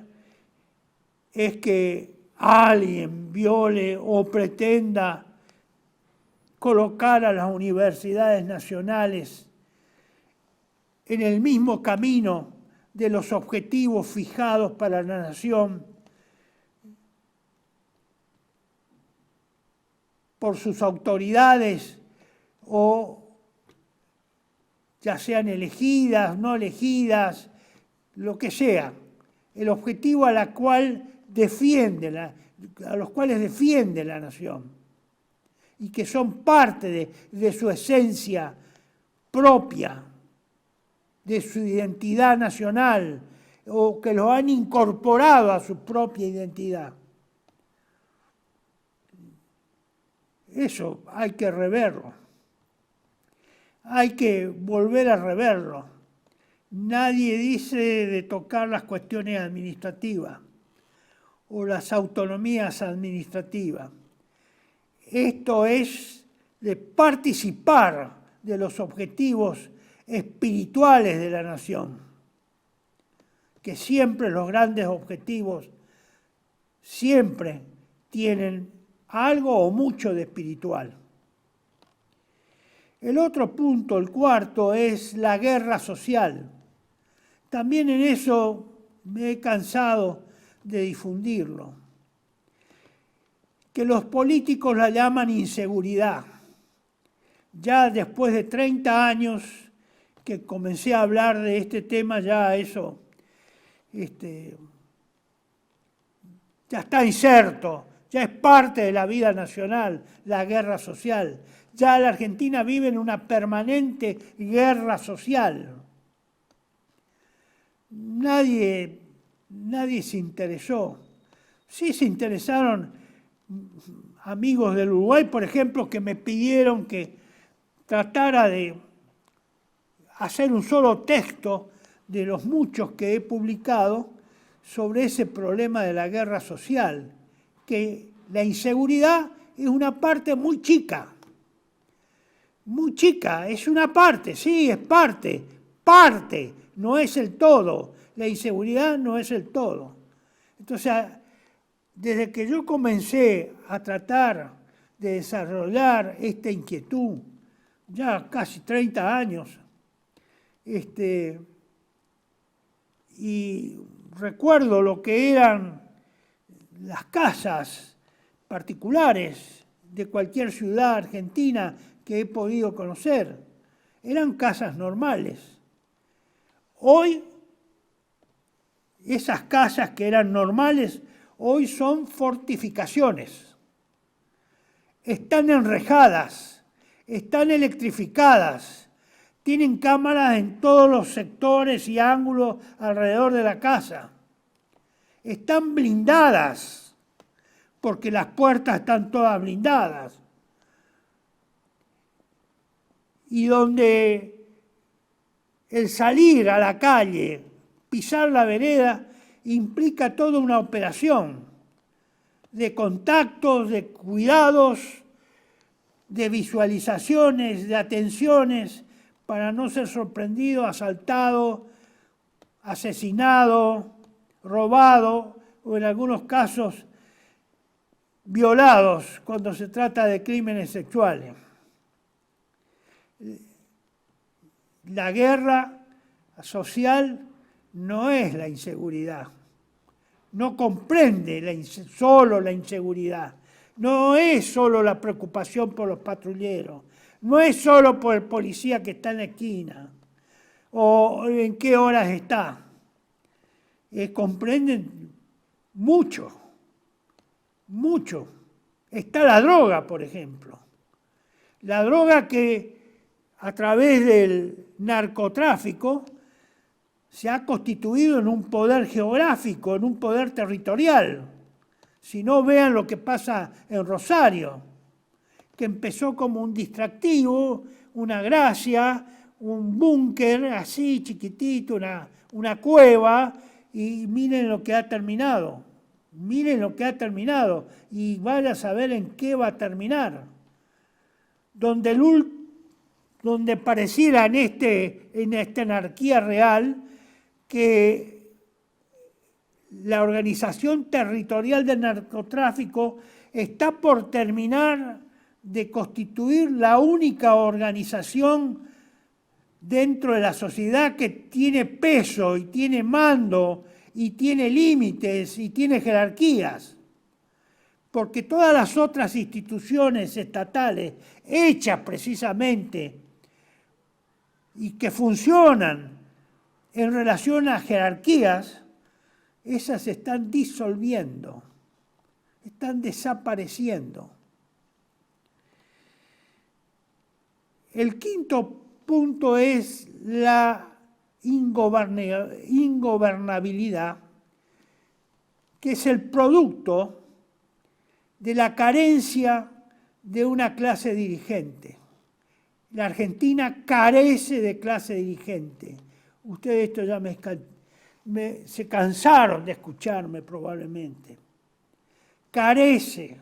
es que alguien viole o pretenda colocar a las universidades nacionales en el mismo camino de los objetivos fijados para la nación por sus autoridades o ya sean elegidas, no elegidas, lo que sea, el objetivo a los cuales defiende la nación y que son parte de su esencia propia, de su identidad nacional o que lo han incorporado a su propia identidad. Eso hay que reverlo. Hay que volver a reverlo. Nadie dice de tocar las cuestiones administrativas o las autonomías administrativas. Esto es de participar de los objetivos espirituales de la nación, que siempre los grandes objetivos siempre tienen algo o mucho de espiritual. El otro punto, el cuarto, es la guerra social. También en eso me he cansado de difundirlo. Que los políticos la llaman inseguridad. Ya después de 30 años que comencé a hablar de este tema, ya eso ya está inserto, ya es parte de la vida nacional, la guerra social. Ya la Argentina vive en una permanente guerra social. Nadie se interesó. Sí se interesaron amigos del Uruguay, por ejemplo, que me pidieron que tratara de hacer un solo texto de los muchos que he publicado sobre ese problema de la guerra social, que la inseguridad es una parte muy chica, es una parte, sí, es parte, no es el todo, la inseguridad no es el todo. Entonces, desde que yo comencé a tratar de desarrollar esta inquietud, ya casi 30 años. Y recuerdo lo que eran las casas particulares de cualquier ciudad argentina que he podido conocer. Eran casas normales. Hoy, esas casas que eran normales, hoy son fortificaciones. Están enrejadas, están electrificadas, tienen cámaras en todos los sectores y ángulos alrededor de la casa. Están blindadas, porque las puertas están todas blindadas. Y donde el salir a la calle, pisar la vereda, implica toda una operación de contactos, de cuidados, de visualizaciones, de atenciones, para no ser sorprendido, asaltado, asesinado, robado o en algunos casos violados cuando se trata de crímenes sexuales. La guerra social no es la inseguridad, no comprende solo la inseguridad, no es solo la preocupación por los patrulleros, no es solo por el policía que está en la esquina o en qué horas está. Comprenden mucho, mucho. Está la droga, por ejemplo. La droga que a través del narcotráfico se ha constituido en un poder geográfico, en un poder territorial. Si no, vean lo que pasa en Rosario, que empezó como un distractivo, una gracia, un búnker así chiquitito, una cueva, y miren lo que ha terminado. Miren lo que ha terminado y vaya a saber en qué va a terminar. Donde pareciera en esta anarquía real que la organización territorial del narcotráfico está por terminar de constituir la única organización dentro de la sociedad que tiene peso y tiene mando y tiene límites y tiene jerarquías. Porque todas las otras instituciones estatales hechas precisamente y que funcionan en relación a jerarquías, esas se están disolviendo, están desapareciendo. El quinto punto es la ingobernabilidad, que es el producto de la carencia de una clase dirigente. La Argentina carece de clase dirigente. Ustedes esto ya se cansaron de escucharme probablemente. Carece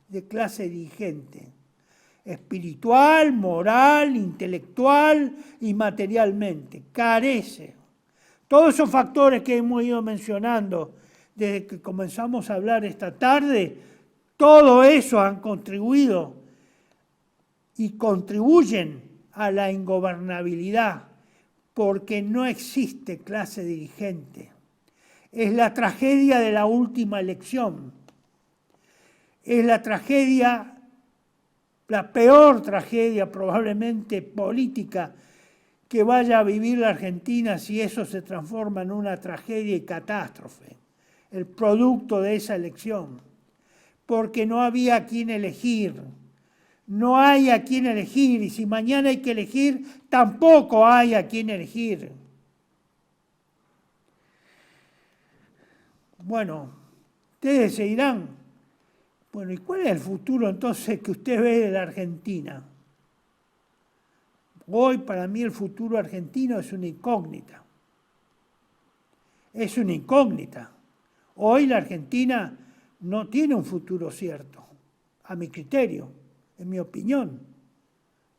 de clase dirigente. Espiritual, moral, intelectual y materialmente. Carece. Todos esos factores que hemos ido mencionando desde que comenzamos a hablar esta tarde, todo eso han contribuido y contribuyen a la ingobernabilidad porque no existe clase dirigente. Es la tragedia de la última elección. Es la tragedia, la peor tragedia probablemente política que vaya a vivir la Argentina si eso se transforma en una tragedia y catástrofe. El producto de esa elección. Porque no había a quién elegir. No hay a quién elegir, y si mañana hay que elegir, tampoco hay a quién elegir. Bueno, ustedes se dirán, bueno, ¿y cuál es el futuro entonces que usted ve de la Argentina? Hoy para mí el futuro argentino es una incógnita. Es una incógnita. Hoy la Argentina no tiene un futuro cierto, a mi criterio, en mi opinión.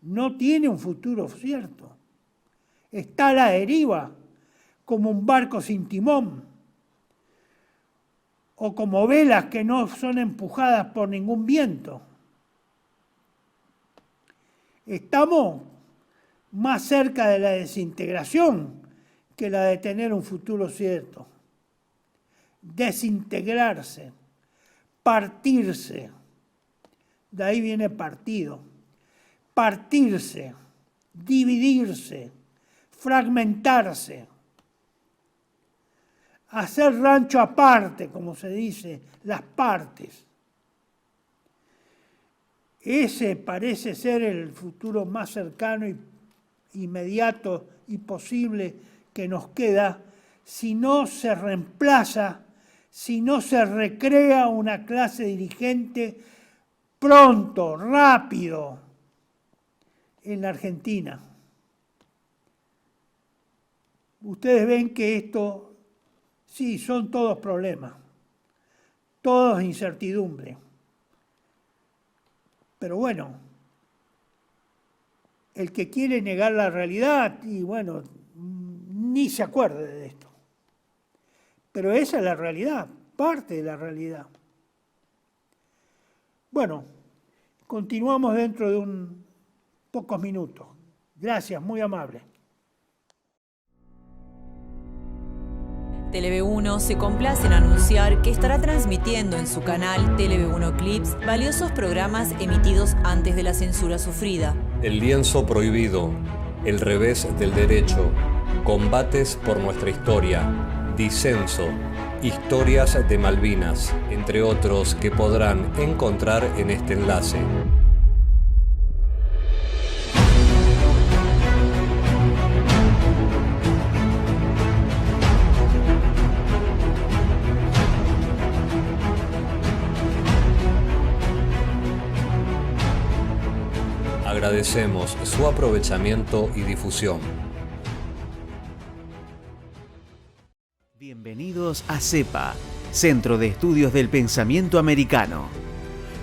No tiene un futuro cierto. Está a la deriva, como un barco sin timón, o como velas que no son empujadas por ningún viento. Estamos más cerca de la desintegración que la de tener un futuro cierto. Desintegrarse, partirse, de ahí viene partido, partirse, dividirse, fragmentarse, hacer rancho aparte, como se dice, las partes. Ese parece ser el futuro más cercano y inmediato y posible que nos queda si no se reemplaza, si no se recrea una clase dirigente pronto, rápido, en la Argentina. Ustedes ven que esto, sí, son todos problemas, todos incertidumbre. Pero bueno, el que quiere negar la realidad, y bueno, ni se acuerde de esto. Pero esa es la realidad, parte de la realidad. Bueno, continuamos dentro de pocos minutos. Gracias, muy amable. TLV1 se complace en anunciar que estará transmitiendo en su canal TLV1 Clips valiosos programas emitidos antes de la censura sufrida. El lienzo prohibido, El revés del derecho, Combates por nuestra historia, Disenso, Historias de Malvinas, entre otros que podrán encontrar en este enlace. Agradecemos su aprovechamiento y difusión. Bienvenidos a CEPA, Centro de Estudios del Pensamiento Americano.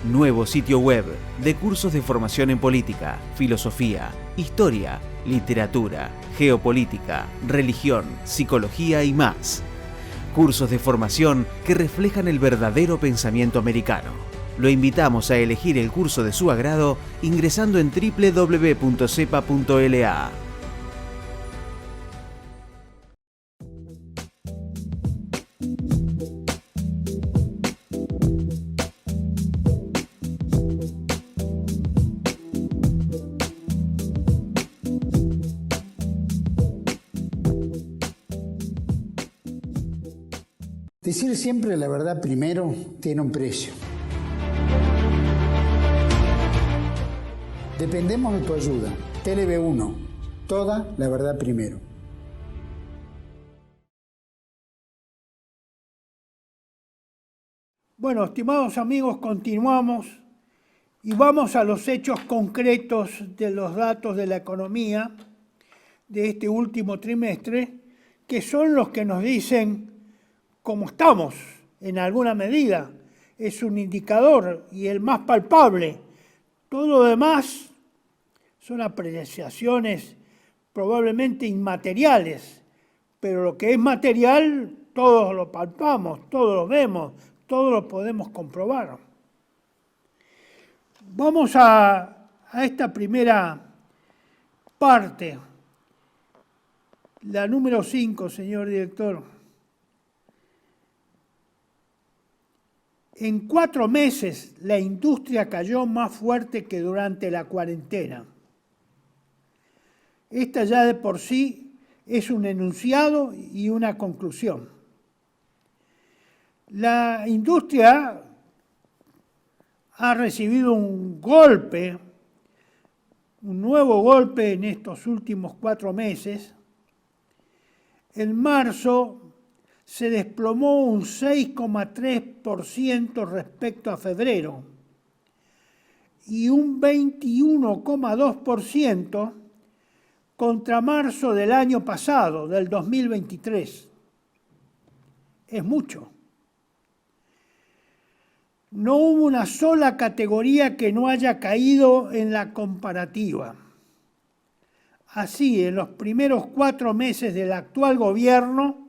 Nuevo sitio web de cursos de formación en política, filosofía, historia, literatura, geopolítica, religión, psicología y más. Cursos de formación que reflejan el verdadero pensamiento americano. Lo invitamos a elegir el curso de su agrado ingresando en www.cepa.la. Decir siempre la verdad primero tiene un precio. Dependemos de tu ayuda. TLV1, toda la verdad primero. Bueno, estimados amigos, continuamos y vamos a los hechos concretos de los datos de la economía de este último trimestre, que son los que nos dicen cómo estamos en alguna medida. Es un indicador y el más palpable. Todo lo demás son apreciaciones probablemente inmateriales, pero lo que es material todos lo palpamos, todos lo vemos, todos lo podemos comprobar. Vamos a esta primera parte, la número 5, señor director. En 4 meses la industria cayó más fuerte que durante la cuarentena. Esta ya de por sí es un enunciado y una conclusión. La industria ha recibido un golpe, un nuevo golpe en estos últimos 4 meses. En marzo se desplomó un 6,3% respecto a febrero y un 21,2% contra marzo del año pasado, del 2023. Es mucho. No hubo una sola categoría que no haya caído en la comparativa. Así, en los primeros 4 meses del actual gobierno,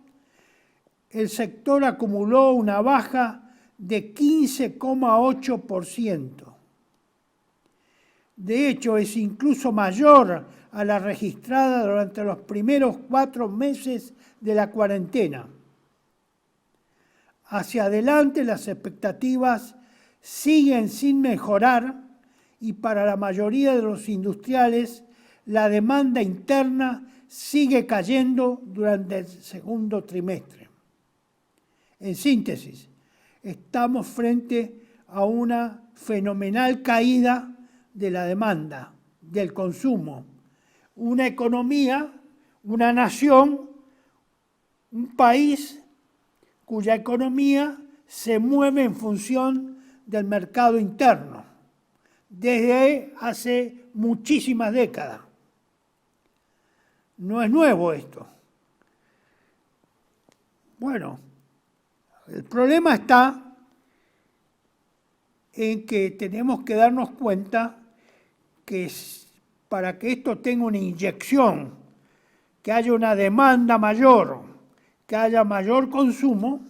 el sector acumuló una baja de 15,8%. De hecho, es incluso mayor a la registrada durante los primeros 4 meses de la cuarentena. Hacia adelante las expectativas siguen sin mejorar y para la mayoría de los industriales la demanda interna sigue cayendo durante el segundo trimestre. En síntesis, estamos frente a una fenomenal caída de la demanda, del consumo. Una economía, una nación, un país cuya economía se mueve en función del mercado interno desde hace muchísimas décadas. No es nuevo esto. Bueno, el problema está en que tenemos que darnos cuenta que para que esto tenga una inyección, que haya una demanda mayor, que haya mayor consumo,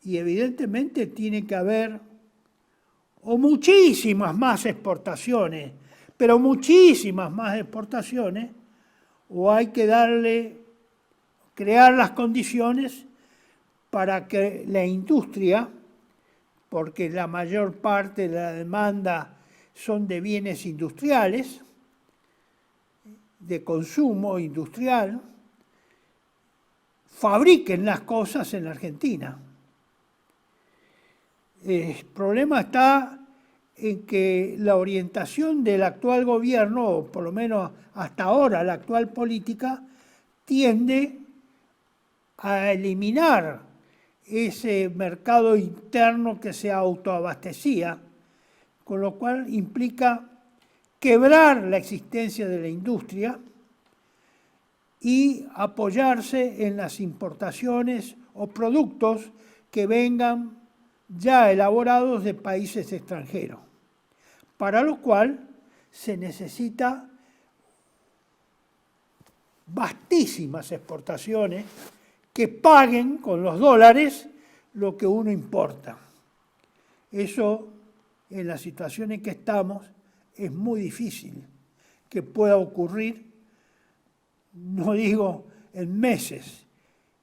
y evidentemente tiene que haber o muchísimas más exportaciones, pero muchísimas más exportaciones, o hay que crear las condiciones para que la industria, porque la mayor parte de la demanda son de bienes industriales, de consumo industrial, fabriquen las cosas en la Argentina. El problema está en que la orientación del actual gobierno, o por lo menos hasta ahora la actual política, tiende a eliminar ese mercado interno que se autoabastecía, con lo cual implica quebrar la existencia de la industria y apoyarse en las importaciones o productos que vengan ya elaborados de países extranjeros, para lo cual se necesita vastísimas exportaciones que paguen con los dólares lo que uno importa. Eso, en la situación en que estamos, es muy difícil que pueda ocurrir, no digo en meses,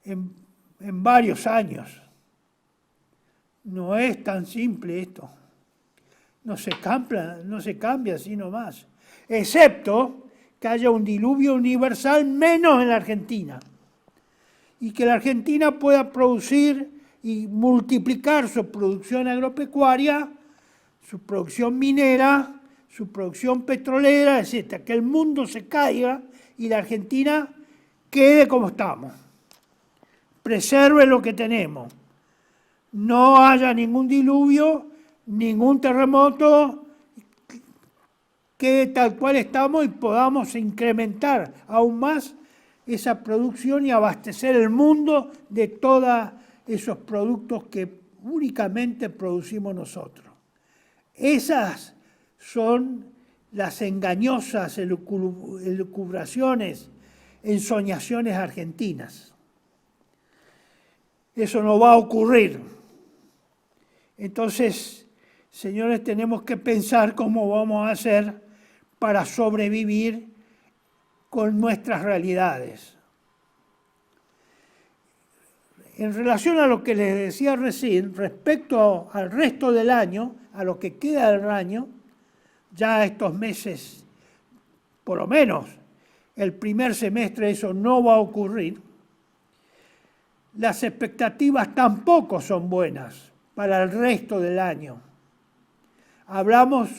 en varios años. No es tan simple esto. No se cambia así nomás. Excepto que haya un diluvio universal menos en la Argentina. Y que la Argentina pueda producir y multiplicar su producción agropecuaria, su producción minera, su producción petrolera, etc. Que el mundo se caiga y la Argentina quede como estamos. Preserve lo que tenemos. No haya ningún diluvio, ningún terremoto, quede tal cual estamos y podamos incrementar aún más esa producción y abastecer el mundo de todos esos productos que únicamente producimos nosotros. Esas son las engañosas elucubraciones, ensoñaciones argentinas. Eso no va a ocurrir. Entonces, señores, tenemos que pensar cómo vamos a hacer para sobrevivir con nuestras realidades. En relación a lo que les decía recién, respecto al resto del año, a lo que queda del año, ya estos meses, por lo menos el primer semestre, eso no va a ocurrir. Las expectativas tampoco son buenas para el resto del año. Hablamos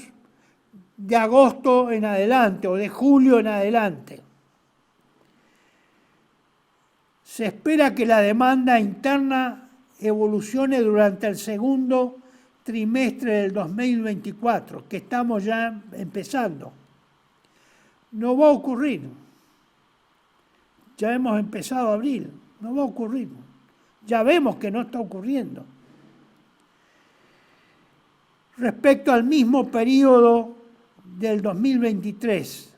de agosto en adelante o de julio en adelante. Se espera que la demanda interna evolucione durante el segundo trimestre del 2024, que estamos ya empezando. No va a ocurrir. Ya hemos empezado abril. No va a ocurrir. Ya vemos que no está ocurriendo. Respecto al mismo periodo del 2023.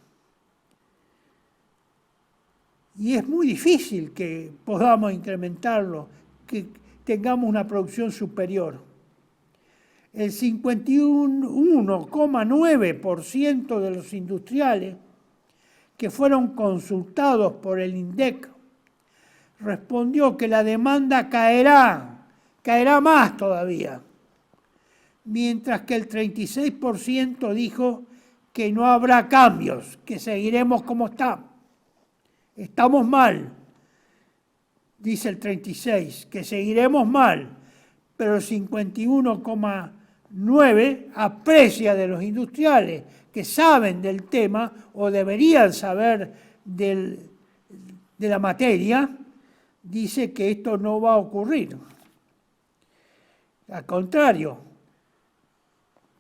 Y es muy difícil que podamos incrementarlo, que tengamos una producción superior. el 51,9% de los industriales que fueron consultados por el INDEC respondió que la demanda caerá más todavía, mientras que el 36% dijo que no habrá cambios, que seguiremos como está. Estamos mal, dice el 36%, que seguiremos mal, pero el 51,9% aprecia de los industriales que saben del tema o deberían saber de la materia, dice que esto no va a ocurrir. Al contrario,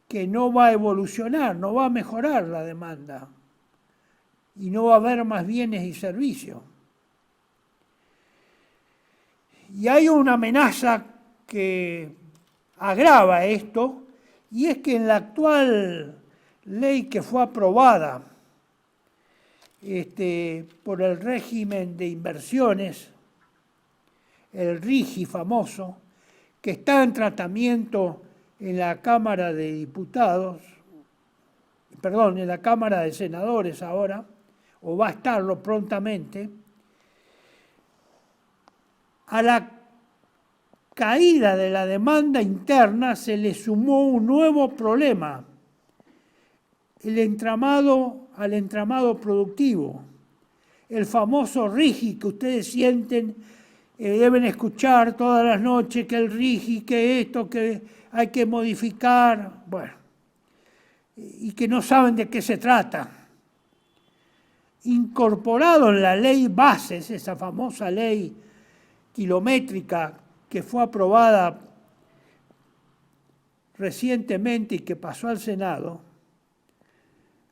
que no va a evolucionar, no va a mejorar la demanda y no va a haber más bienes y servicios. Y hay una amenaza que agrava esto, y es que en la actual ley que fue aprobada por el régimen de inversiones, el RIGI famoso, que está en tratamiento en la Cámara de Diputados, en la Cámara de Senadores ahora, o va a estarlo prontamente, a la caída de la demanda interna se le sumó un nuevo problema, al entramado productivo, el famoso RIGI que ustedes sienten, deben escuchar todas las noches, que el RIGI, que esto, que hay que modificar, bueno, y que no saben de qué se trata. Incorporado en la ley Bases, esa famosa ley kilométrica que fue aprobada recientemente y que pasó al Senado,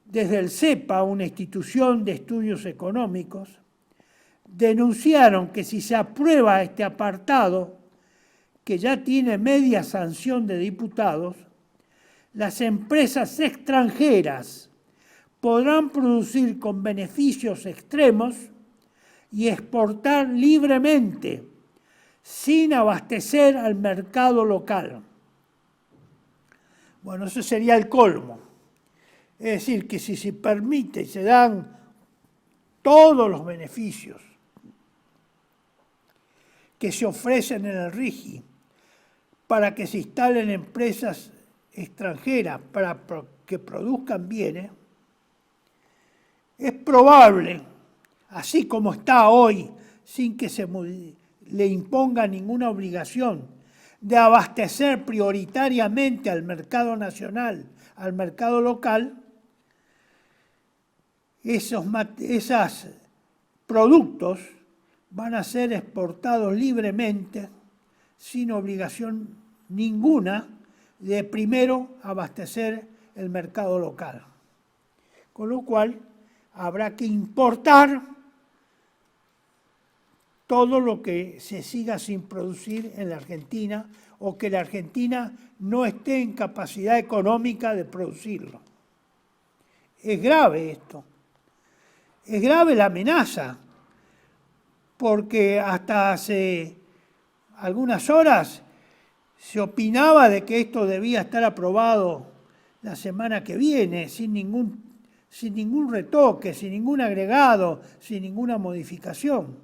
desde el CEPA, una institución de estudios económicos, denunciaron que si se aprueba este apartado, que ya tiene media sanción de diputados, las empresas extranjeras podrán producir con beneficios extremos y exportar libremente, sin abastecer al mercado local. Bueno, eso sería el colmo. Es decir, que si se permite y se dan todos los beneficios que se ofrecen en el RIGI para que se instalen empresas extranjeras para que produzcan bienes, es probable, así como está hoy, sin que se le imponga ninguna obligación de abastecer prioritariamente al mercado nacional, al mercado local, esos productos van a ser exportados libremente, sin obligación ninguna de primero abastecer el mercado local. Con lo cual, habrá que importar todo lo que se siga sin producir en la Argentina o que la Argentina no esté en capacidad económica de producirlo. Es grave esto. Es grave la amenaza, porque hasta hace algunas horas se opinaba de que esto debía estar aprobado la semana que viene, sin ningún retoque, sin ningún agregado, sin ninguna modificación.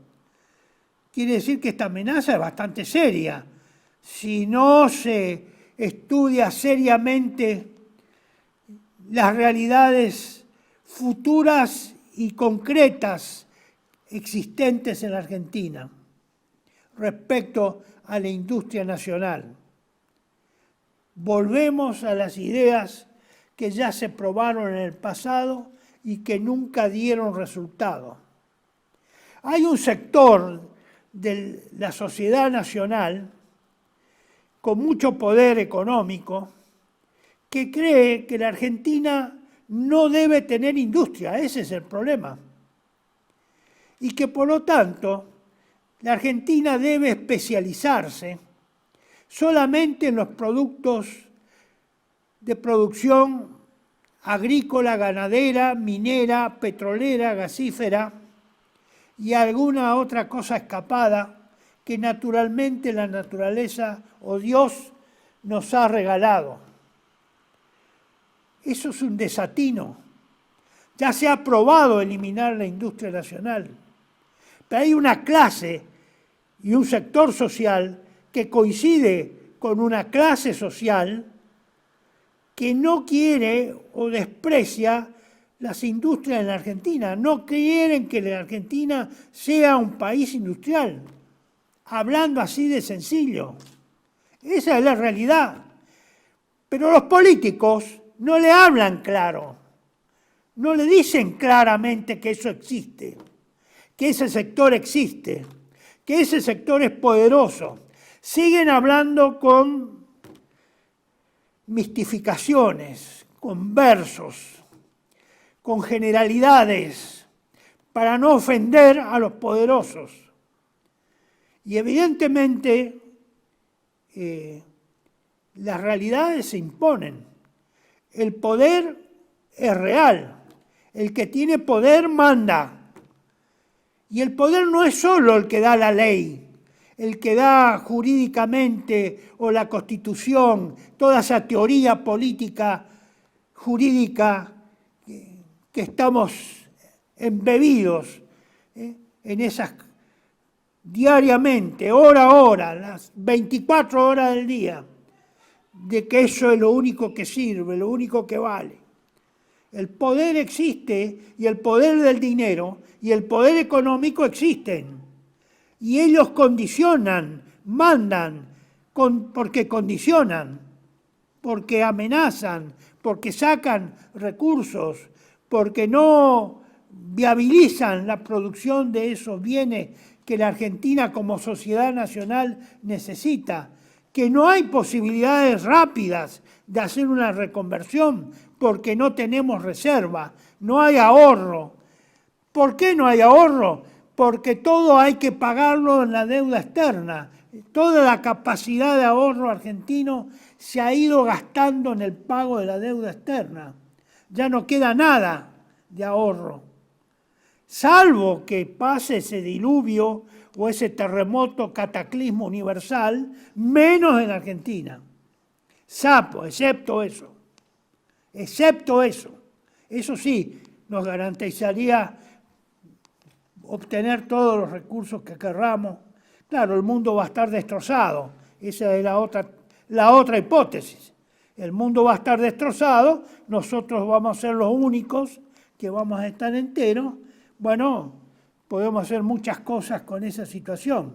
Quiere decir que esta amenaza es bastante seria. Si no se estudia seriamente las realidades futuras y concretas existentes en la Argentina respecto a la industria nacional. Volvemos a las ideas que ya se probaron en el pasado y que nunca dieron resultado. Hay un sector de la sociedad nacional con mucho poder económico que cree que la Argentina no debe tener industria, ese es el problema. Y que por lo tanto la Argentina debe especializarse solamente en los productos de producción agrícola, ganadera, minera, petrolera, gasífera y alguna otra cosa escapada que naturalmente la naturaleza o Dios nos ha regalado. Eso es un desatino. Ya se ha probado eliminar la industria nacional, pero hay una clase y un sector social que coincide con una clase social que no quiere o desprecia las industrias en la Argentina. No quieren que la Argentina sea un país industrial, hablando así de sencillo. Esa es la realidad. Pero los políticos no le hablan claro, no le dicen claramente que eso existe, que ese sector existe, que ese sector es poderoso. Siguen hablando con mistificaciones, con versos, con generalidades, para no ofender a los poderosos. Y evidentemente las realidades se imponen. El poder es real. El que tiene poder manda. Y el poder no es solo el que da la ley, el que da jurídicamente o la Constitución, toda esa teoría política, jurídica, que estamos embebidos en esas diariamente, hora a hora, las 24 horas del día, de que eso es lo único que sirve, lo único que vale. El poder existe y el poder del dinero y el poder económico existen. Y ellos condicionan, mandan, porque condicionan, porque amenazan, porque sacan recursos, porque no viabilizan la producción de esos bienes que la Argentina como sociedad nacional necesita, que no hay posibilidades rápidas de hacer una reconversión porque no tenemos reserva, no hay ahorro. ¿Por qué no hay ahorro? Porque todo hay que pagarlo en la deuda externa. Toda la capacidad de ahorro argentino se ha ido gastando en el pago de la deuda externa. Ya no queda nada de ahorro. Salvo que pase ese diluvio o ese terremoto cataclismo universal, menos en Argentina. Excepto eso. Excepto eso. Eso sí, nos garantizaría obtener todos los recursos que querramos. Claro, el mundo va a estar destrozado. Esa es la otra hipótesis. El mundo va a estar destrozado, nosotros vamos a ser los únicos que vamos a estar enteros. Bueno, podemos hacer muchas cosas con esa situación.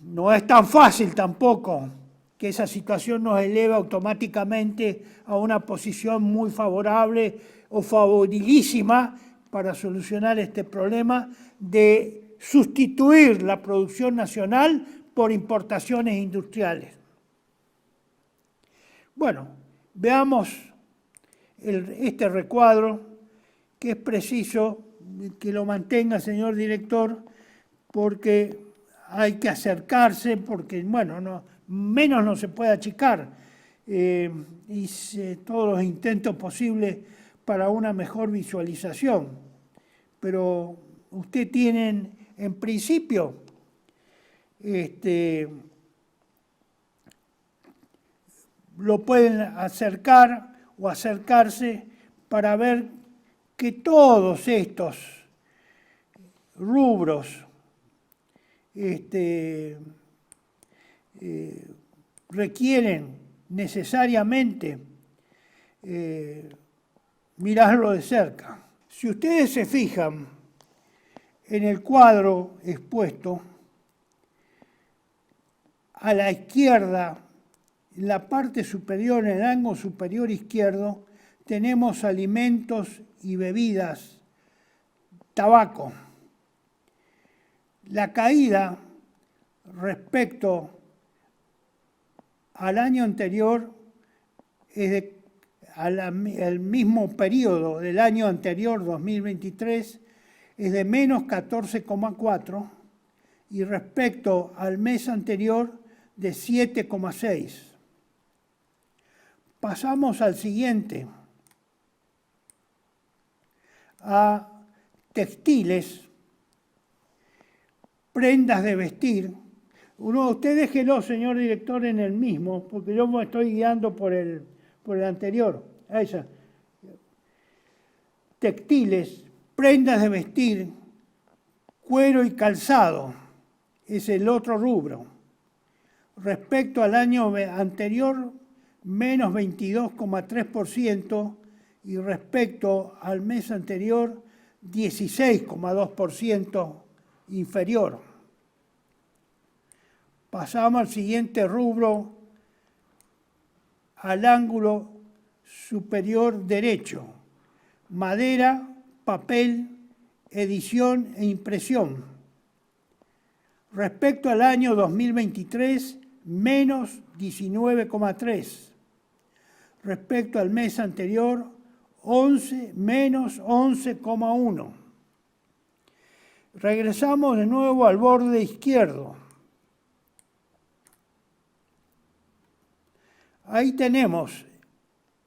No es tan fácil tampoco que esa situación nos eleve automáticamente a una posición muy favorable o favorabilísima para solucionar este problema de sustituir la producción nacional por importaciones industriales. Bueno, veamos este recuadro, que es preciso que lo mantenga, señor director, porque hay que acercarse, porque, bueno, menos no se puede achicar. Hice todos los intentos posibles para una mejor visualización. Pero usted tiene, en principio, lo pueden acercar o acercarse para ver que todos estos rubros requieren necesariamente mirarlo de cerca. Si ustedes se fijan en el cuadro expuesto, a la izquierda, en la parte superior, en el ángulo superior izquierdo, tenemos alimentos y bebidas, tabaco. La caída respecto al año anterior al mismo periodo del año anterior, 2023, es de menos 14,4 y respecto al mes anterior de 7,6. Pasamos al siguiente, a textiles, prendas de vestir. Usted déjelo, señor director, en el mismo, porque yo me estoy guiando por el anterior. Esa. Textiles, prendas de vestir, cuero y calzado, es el otro rubro. Respecto al año anterior, menos 22,3%, y respecto al mes anterior, 16,2% inferior. Pasamos al siguiente rubro, al ángulo superior derecho: madera, papel, edición e impresión. Respecto al año 2023, menos 19,3%. Respecto al mes anterior, menos 11,1%. Regresamos de nuevo al borde izquierdo. Ahí tenemos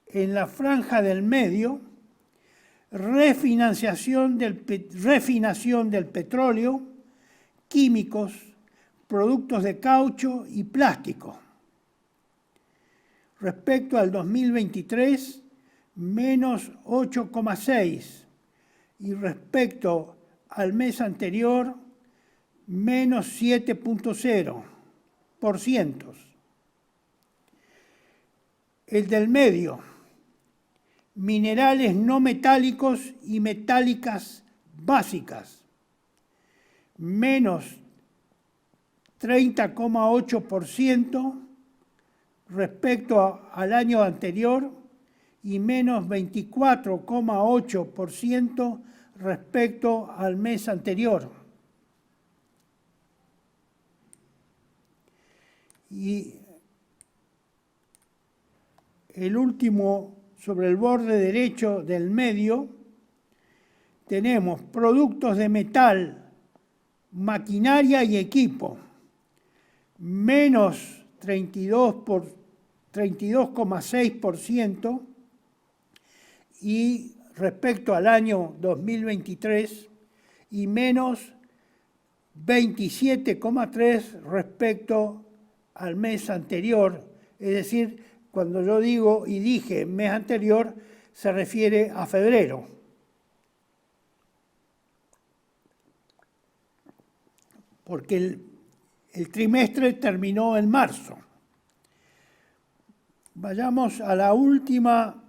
en la franja del medio refinación del petróleo, químicos, productos de caucho y plástico. Respecto al 2023, menos 8,6%. Y respecto al mes anterior, menos 7,0%. El del medio, minerales no metálicos y metálicas básicas, menos 30,8% respecto al año anterior y menos 24,8% respecto al mes anterior. Y el último, sobre el borde derecho del medio, tenemos productos de metal, maquinaria y equipo, menos 32,6%, y respecto al año 2023, y menos 27,3% respecto al mes anterior. Es decir, cuando yo digo y dije mes anterior, se refiere a febrero. Porque el trimestre terminó en marzo. Vayamos a la última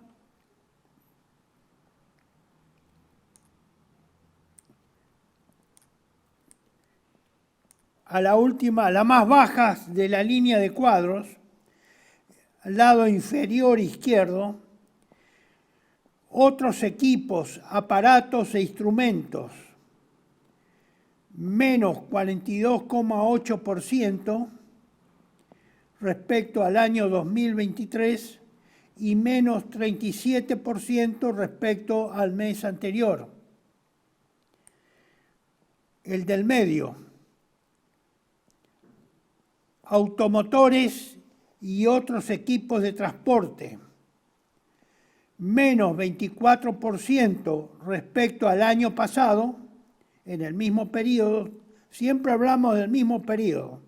la más baja de la línea de cuadros, al lado inferior izquierdo, otros equipos, aparatos e instrumentos, menos 42,8% respecto al año 2023 y menos 37% respecto al mes anterior. El del medio, automotores y otros equipos de transporte, menos 24% respecto al año pasado, en el mismo periodo, siempre hablamos del mismo periodo,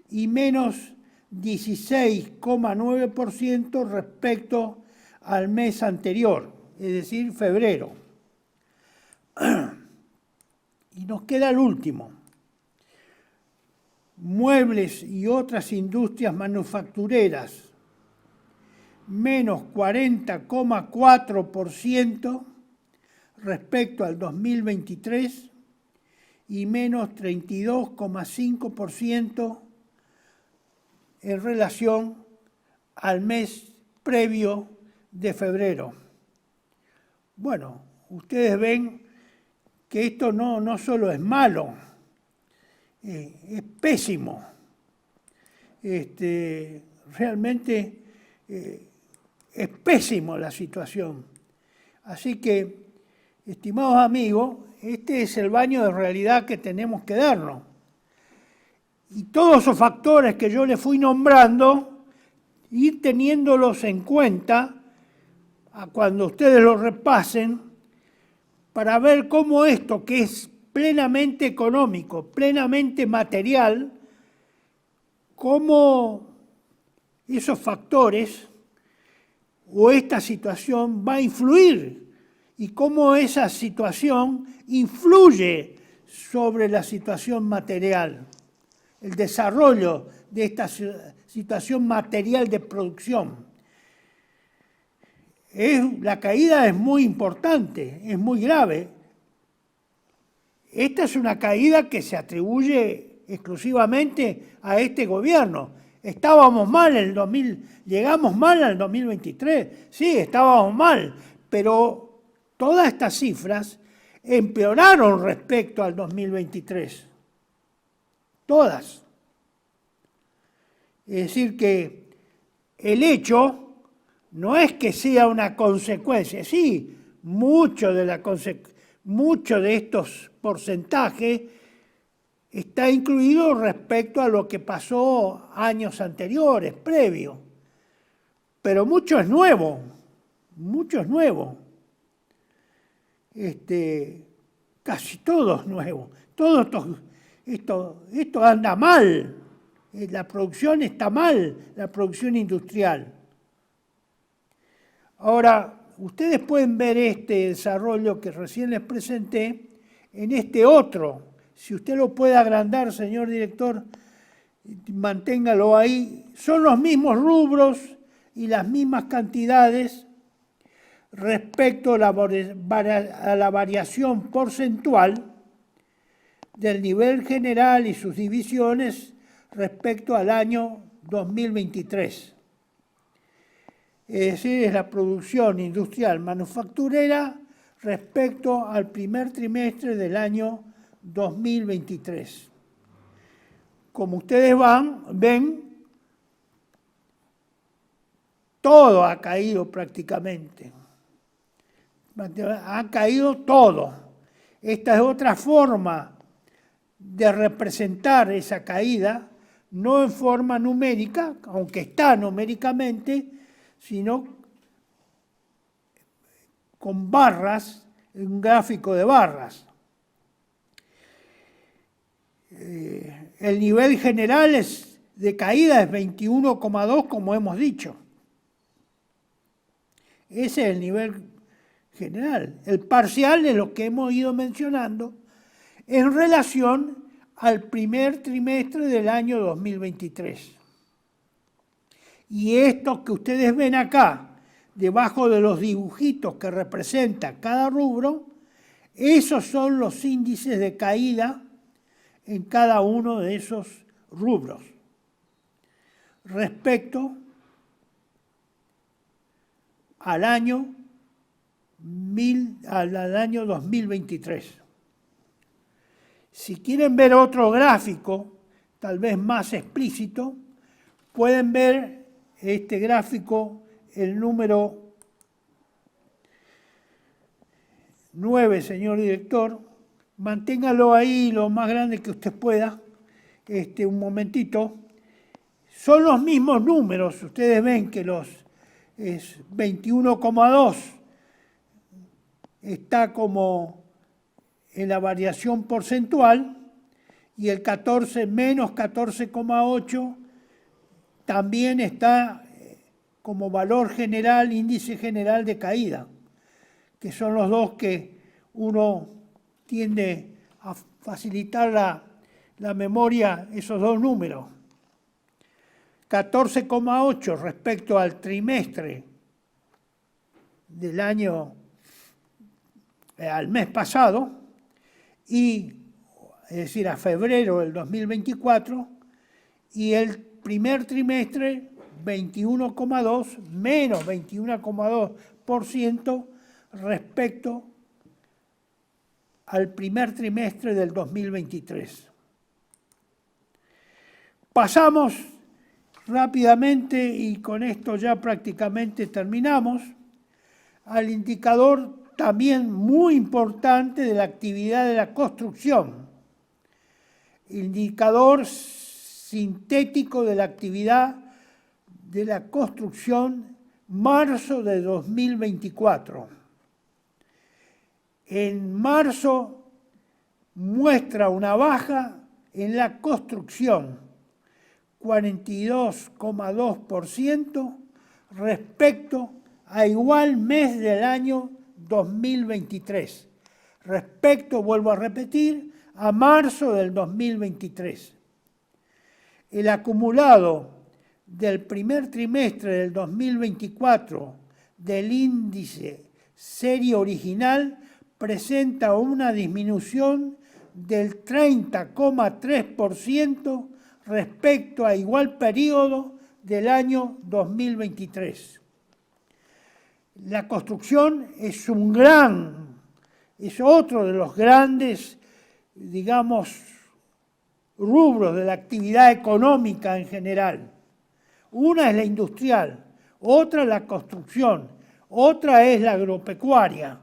y menos 16,9% respecto al mes anterior, es decir, febrero. Y nos queda el último. Muebles y otras industrias manufactureras, menos 40,4% respecto al 2023 y menos 32,5% en relación al mes previo de febrero. Bueno, ustedes ven que esto no solo es malo, es pésimo. Realmente es pésimo la situación. Así que, estimados amigos, este es el baño de realidad que tenemos que darnos. Y todos esos factores que yo les fui nombrando, ir teniéndolos en cuenta a cuando ustedes los repasen, para ver cómo esto, que es plenamente económico, plenamente material, cómo esos factores o esta situación va a influir y cómo esa situación influye sobre la situación material, el desarrollo de esta situación material de producción. La caída es muy importante, es muy grave. Esta es una caída que se atribuye exclusivamente a este gobierno. Estábamos mal en el 2000, llegamos mal al 2023, sí, estábamos mal, pero todas estas cifras empeoraron respecto al 2023. Todas. Es decir, que el hecho no es que sea una consecuencia, sí, mucho de estos porcentajes está incluido respecto a lo que pasó años anteriores, previo. Pero mucho es nuevo, mucho es nuevo. Casi todo es nuevo. Todo esto anda mal. La producción está mal, la producción industrial. Ahora, ustedes pueden ver este desarrollo que recién les presenté en este otro. Si usted lo puede agrandar, señor director, manténgalo ahí. Son los mismos rubros y las mismas cantidades respecto a la variación porcentual del nivel general y sus divisiones respecto al año 2023. Es decir, es la producción industrial manufacturera respecto al primer trimestre del año 2023. Como ustedes ven, todo ha caído prácticamente. Ha caído todo. Esta es otra forma de representar esa caída, no en forma numérica, aunque está numéricamente, sino con barras, en un gráfico de barras. El nivel general de caída es 21,2, como hemos dicho. Ese es el nivel general. El parcial es lo que hemos ido mencionando en relación al primer trimestre del año 2023. Y esto que ustedes ven acá, debajo de los dibujitos que representa cada rubro, esos son los índices de caída en cada uno de esos rubros respecto al año 2023. Si quieren ver otro gráfico, tal vez más explícito, pueden ver este gráfico, el número 9, señor director. Manténgalo ahí lo más grande que usted pueda, un momentito. Son los mismos números, ustedes ven que los 21,2 está como en la variación porcentual y el 14 menos 14,8 también está como valor general, índice general de caída, que son los dos que uno tiende a facilitar la memoria, esos dos números. 14,8 respecto al trimestre del año, al mes pasado, es decir, a febrero del 2024, y el primer trimestre 21,2, menos 21,2% respecto al primer trimestre del 2023. Pasamos rápidamente, y con esto ya prácticamente terminamos, al indicador también muy importante de la actividad de la construcción, indicador sintético de la actividad de la construcción marzo de 2024. En marzo muestra una baja en la construcción, 42,2% respecto a igual mes del año 2023. Respecto, vuelvo a repetir, a marzo del 2023. El acumulado del primer trimestre del 2024 del índice serie original presenta una disminución del 30,3% respecto a igual periodo del año 2023. La construcción es otro de los grandes, digamos, rubros de la actividad económica en general. Una es la industrial, otra la construcción, otra es la agropecuaria.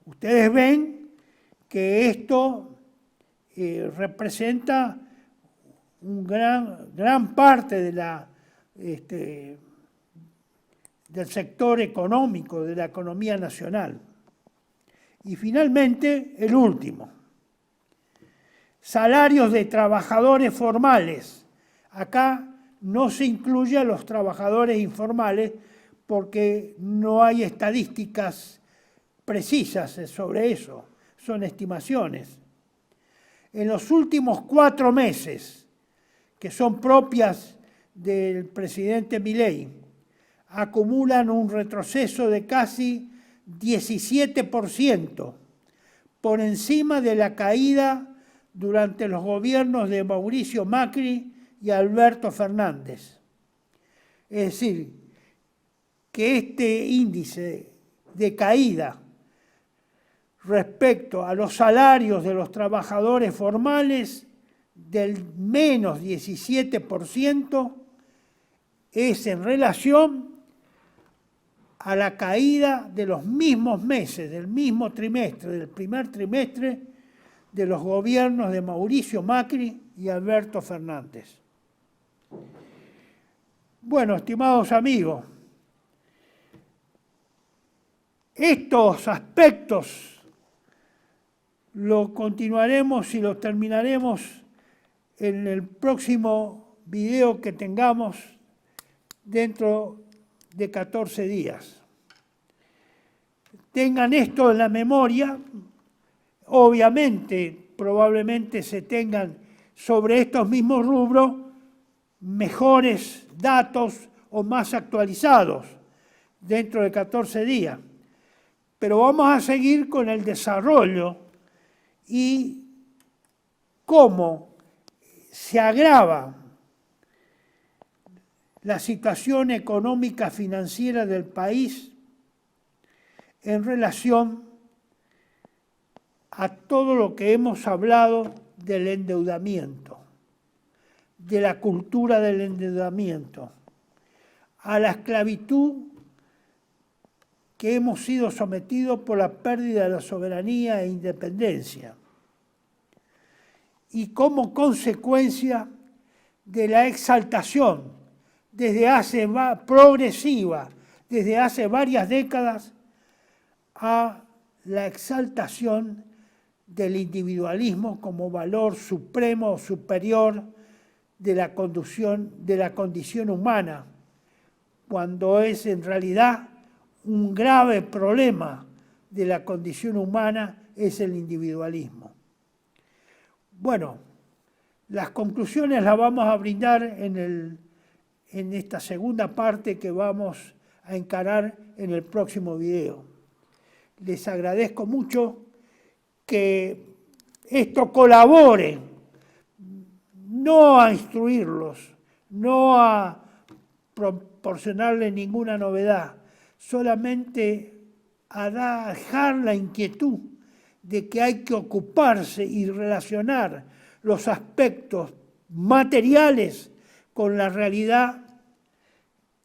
Ustedes ven que esto representa gran parte de del sector económico, de la economía nacional. Y finalmente, el último. Salarios de trabajadores formales. Acá no se incluye a los trabajadores informales porque no hay estadísticas precisas sobre eso, son estimaciones. En los últimos 4 meses, que son propias del presidente Milei, acumulan un retroceso de casi 17%, por encima de la caída durante los gobiernos de Mauricio Macri y Alberto Fernández. Es decir, que este índice de caída respecto a los salarios de los trabajadores formales del menos 17% es en relación a la caída de los mismos meses, del mismo trimestre, del primer trimestre de los gobiernos de Mauricio Macri y Alberto Fernández. Bueno, estimados amigos, estos aspectos lo continuaremos y lo terminaremos en el próximo video que tengamos dentro de 14 días. Tengan esto en la memoria. Obviamente, probablemente se tengan sobre estos mismos rubros mejores datos o más actualizados dentro de 14 días. Pero vamos a seguir con el desarrollo y cómo se agrava la situación económica financiera del país en relación a todo lo que hemos hablado del endeudamiento, de la cultura del endeudamiento, a la esclavitud que hemos sido sometidos por la pérdida de la soberanía e independencia, y como consecuencia de la exaltación progresiva, desde hace varias décadas, a la exaltación del individualismo como valor supremo o superior de la condición humana, cuando es en realidad un grave problema de la condición humana es el individualismo. Bueno, las conclusiones las vamos a brindar en esta segunda parte que vamos a encarar en el próximo video. Les agradezco mucho que esto colabore, no a instruirlos, no a proporcionarles ninguna novedad, solamente a dejar la inquietud de que hay que ocuparse y relacionar los aspectos materiales con la realidad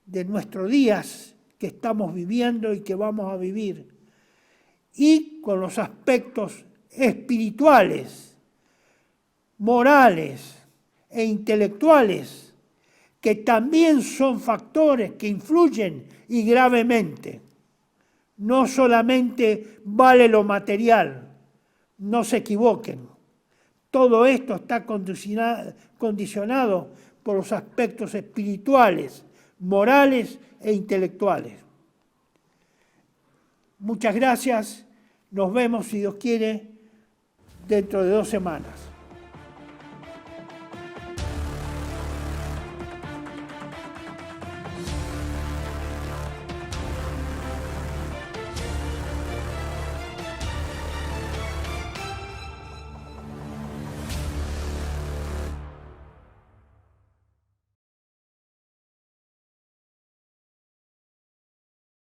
de nuestros días que estamos viviendo y que vamos a vivir, y con los aspectos espirituales, morales e intelectuales, que también son factores que influyen y gravemente. No solamente vale lo material, no se equivoquen, Todo esto está condicionado por los aspectos espirituales, morales e intelectuales. Muchas gracias. Nos vemos, si Dios quiere, dentro de 2 semanas.